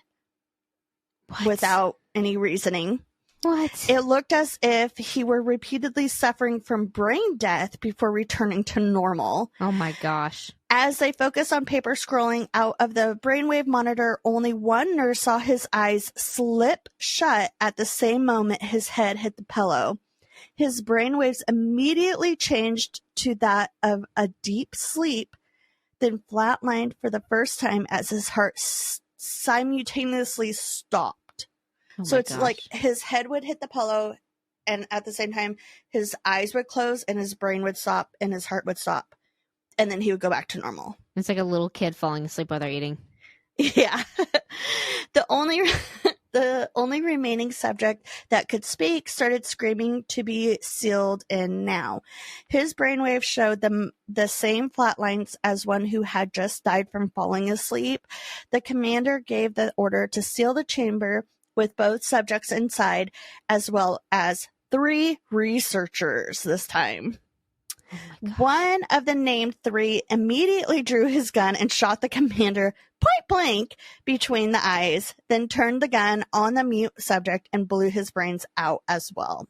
without any reasoning. What? It looked as if he were repeatedly suffering from brain death before returning to normal. Oh my gosh. As they focused on paper scrolling out of the brainwave monitor, only one nurse saw his eyes slip shut at the same moment his head hit the pillow. His brainwaves immediately changed to that of a deep sleep, then flatlined for the first time as his heart simultaneously stopped. So it's like his head would hit the pillow, and at the same time, his eyes would close, and his brain would stop, and his heart would stop. And then he would go back to normal. It's like a little kid falling asleep while they're eating. Yeah. The only remaining subject that could speak started screaming to be sealed in now. His brainwaves showed them the same flat lines as one who had just died from falling asleep. The commander gave the order to seal the chamber with both subjects inside, as well as 3 researchers this time. Oh one of the named 3 immediately drew his gun and shot the commander point blank between the eyes, then turned the gun on the mute subject and blew his brains out as well.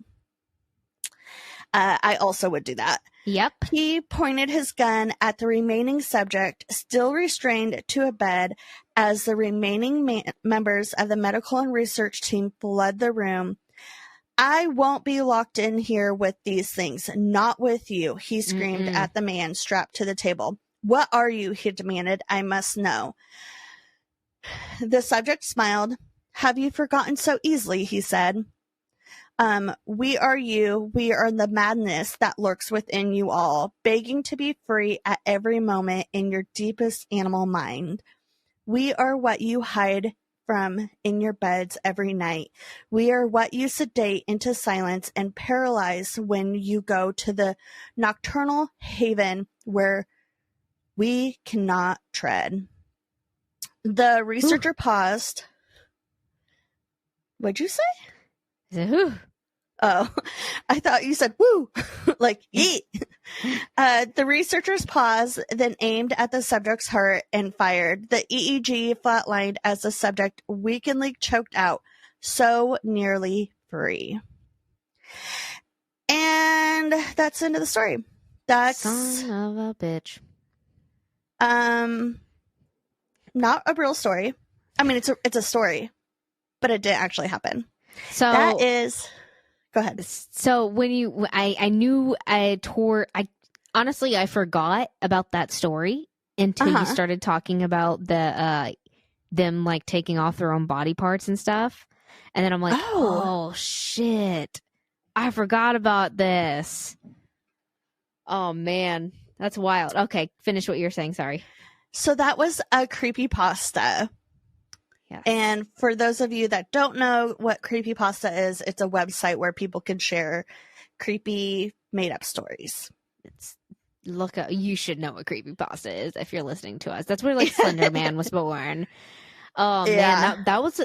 I also would do that. Yep. He pointed his gun at the remaining subject, still restrained to a bed, as the remaining members of the medical and research team fled the room. "I won't be locked in here with these things. Not with you," he screamed at the man strapped to the table. "What are you?" he demanded. "I must know." The subject smiled. "Have you forgotten so easily?" he said. We are you. We are the madness that lurks within you all, begging to be free at every moment in your deepest animal mind. We are what you hide from in your beds every night. We are what you sedate into silence and paralyze when you go to the nocturnal haven where we cannot tread." The researcher paused. What'd you say? Whew. Oh, I thought you said woo, like yeet. The researchers paused, then aimed at the subject's heart and fired. The EEG flatlined as the subject weakeningly choked out, so nearly free. And that's the end of the story. That's Son of a bitch. Not a real story. I mean, it's a story, but it didn't actually happen. So that is. Go ahead. So when honestly, I forgot about that story until you started talking about the them like taking off their own body parts and stuff. And then I'm like, oh shit. I forgot about this. Oh man, that's wild. Okay, finish what you're saying, sorry. So that was a creepypasta. Yes. And for those of you that don't know what creepypasta is, it's a website where people can share creepy made-up stories. You should know what creepypasta is if you're listening to us. That's where like Slender Man was born. Oh man, that was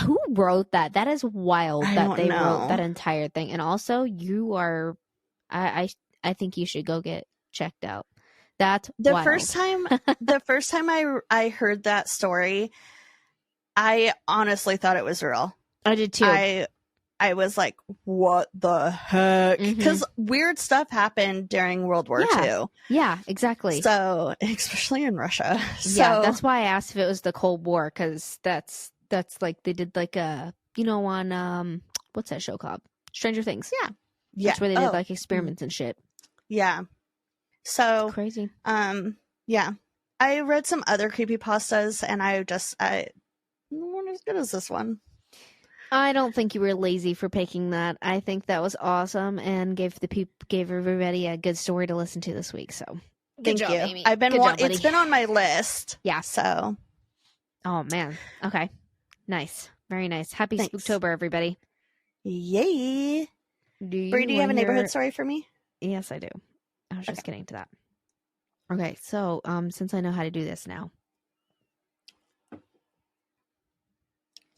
who wrote that? That is wild that they wrote that entire thing. And also, you are, I think you should go get checked out. That's wild. The first time I heard that story, I honestly thought it was real. I did too. I was like, what the heck? Because weird stuff happened during World War II. Yeah, exactly. So, especially in Russia. Yeah, that's why I asked if it was the Cold War, because that's like, they did like a, on, what's that show called? Stranger Things. Yeah. That's where they did like experiments and shit. Yeah. So. It's crazy. Yeah. I read some other creepypastas and I weren't as good as this one. I don't think you were lazy for picking that. I think that was awesome and gave everybody a good story to listen to this week. So Thank you. Amy. It's been on my list. Yeah. So. Oh man. Okay. Nice. Very nice. Happy Spooktober, everybody. Yay. Bree, do you have a neighborhood story for me? Yes, I do. I was just getting to that. Okay, so since I know how to do this now.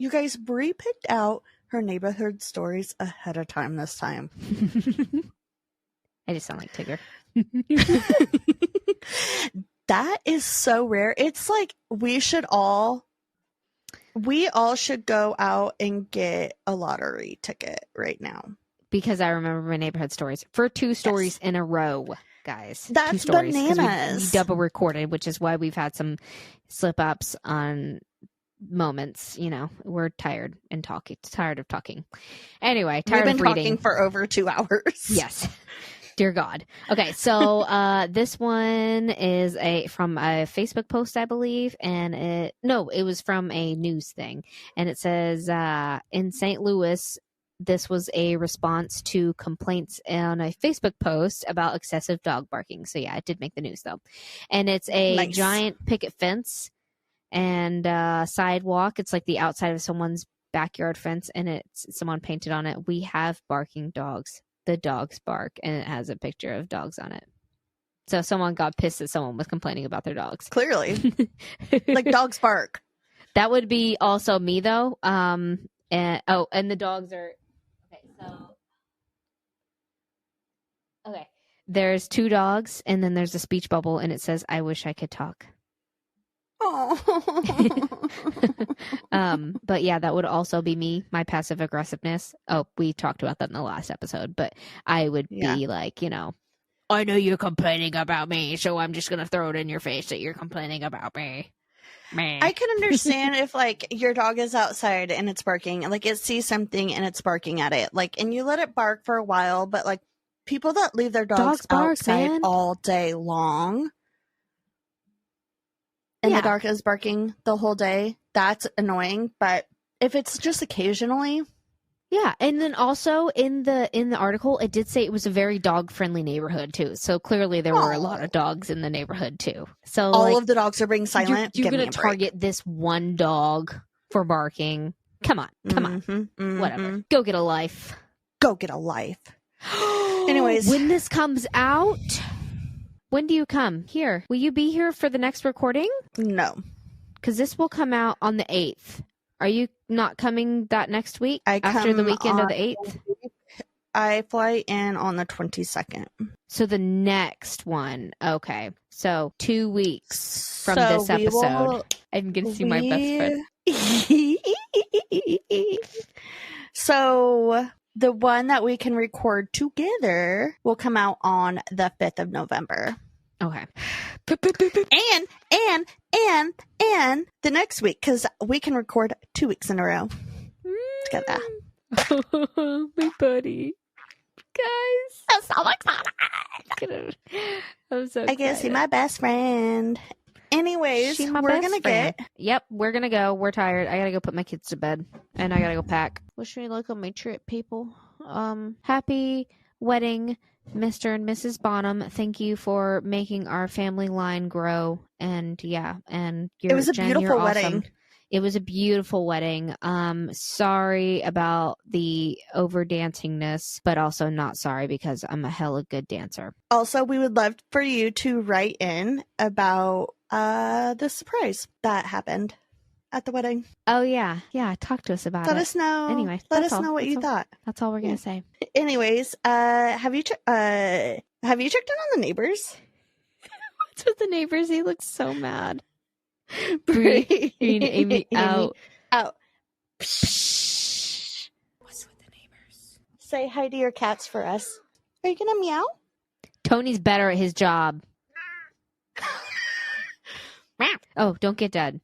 You guys, Bree picked out her neighborhood stories ahead of time this time. I just sound like Tigger. That is so rare. It's like we all should go out and get a lottery ticket right now. Because I remember my neighborhood stories for 2 stories in a row, guys. That's 2 stories. bananas. We double recorded, which is why we've had some slip ups on moments. We're tired of talking. Anyway, tired We've of been reading talking for over 2 hours. Yes. Dear God. Okay, so this one is from a Facebook post, I believe, and it was from a news thing, and it says in St. Louis, this was a response to complaints on a Facebook post about excessive dog barking. So yeah, it did make the news though, and it's a giant picket fence and sidewalk. It's like the outside of someone's backyard fence, and someone painted on it, "We have barking dogs. The dogs bark," and it has a picture of dogs on it. So someone got pissed that someone was complaining about their dogs. Clearly. Like dogs bark. That would be also me though. And the dogs are okay. There's 2 dogs and then there's a speech bubble and it says, "I wish I could talk." Oh. But yeah, that would also be me, my passive aggressiveness. Oh, we talked about that in the last episode, but I would be like, I know you're complaining about me, so I'm just going to throw it in your face that you're complaining about me. I can understand if like your dog is outside and it's barking, and like it sees something and it's barking at it, like, and you let it bark for a while, but like people that leave their dogs outside all day long and the dog is barking the whole day, that's annoying. But if it's just occasionally. Yeah, and then also in the article, it did say it was a very dog-friendly neighborhood too. So clearly there were a lot of dogs in the neighborhood too. So all of the dogs are being silent. You're going to target this one dog for barking. Come on. Whatever. Go get a life. Go get a life. Anyways. When this comes out, when do you come? Here. Will you be here for the next recording? No. Because this will come out on the 8th. Are you not coming that next week after the weekend of the 8th? I fly in on the 22nd. So the next one. Okay. So 2 weeks from this episode. I'm going to see my best friend. So the one that we can record together will come out on the 5th of November. Okay. And the next week, because we can record 2 weeks in a row together. My buddy. Guys. I'm so excited. I'm so excited. I get to see my best friend. Anyways, we're going to get... Yep, we're going to go. We're tired. I got to go put my kids to bed. And I got to go pack. Wish me luck on my trip, people. Happy wedding, Mr. and Mrs. Bonham. Thank you for making our family line grow. And yeah, and it was a beautiful wedding. Awesome. It was a beautiful wedding. Sorry about the over dancingness, but also not sorry because I'm a hella good dancer. Also, we would love for you to write in about the surprise that happened at the wedding. Oh yeah. Talk to us about it. Let us know. Anyway, let us know what you thought. That's all we're gonna say. Anyways, have you checked in on the neighbors? What's with the neighbors? He looks so mad. Bree, Amy, out. What's with the neighbors? Say hi to your cats for us. Are you gonna meow? Tony's better at his job. Oh, don't get dead.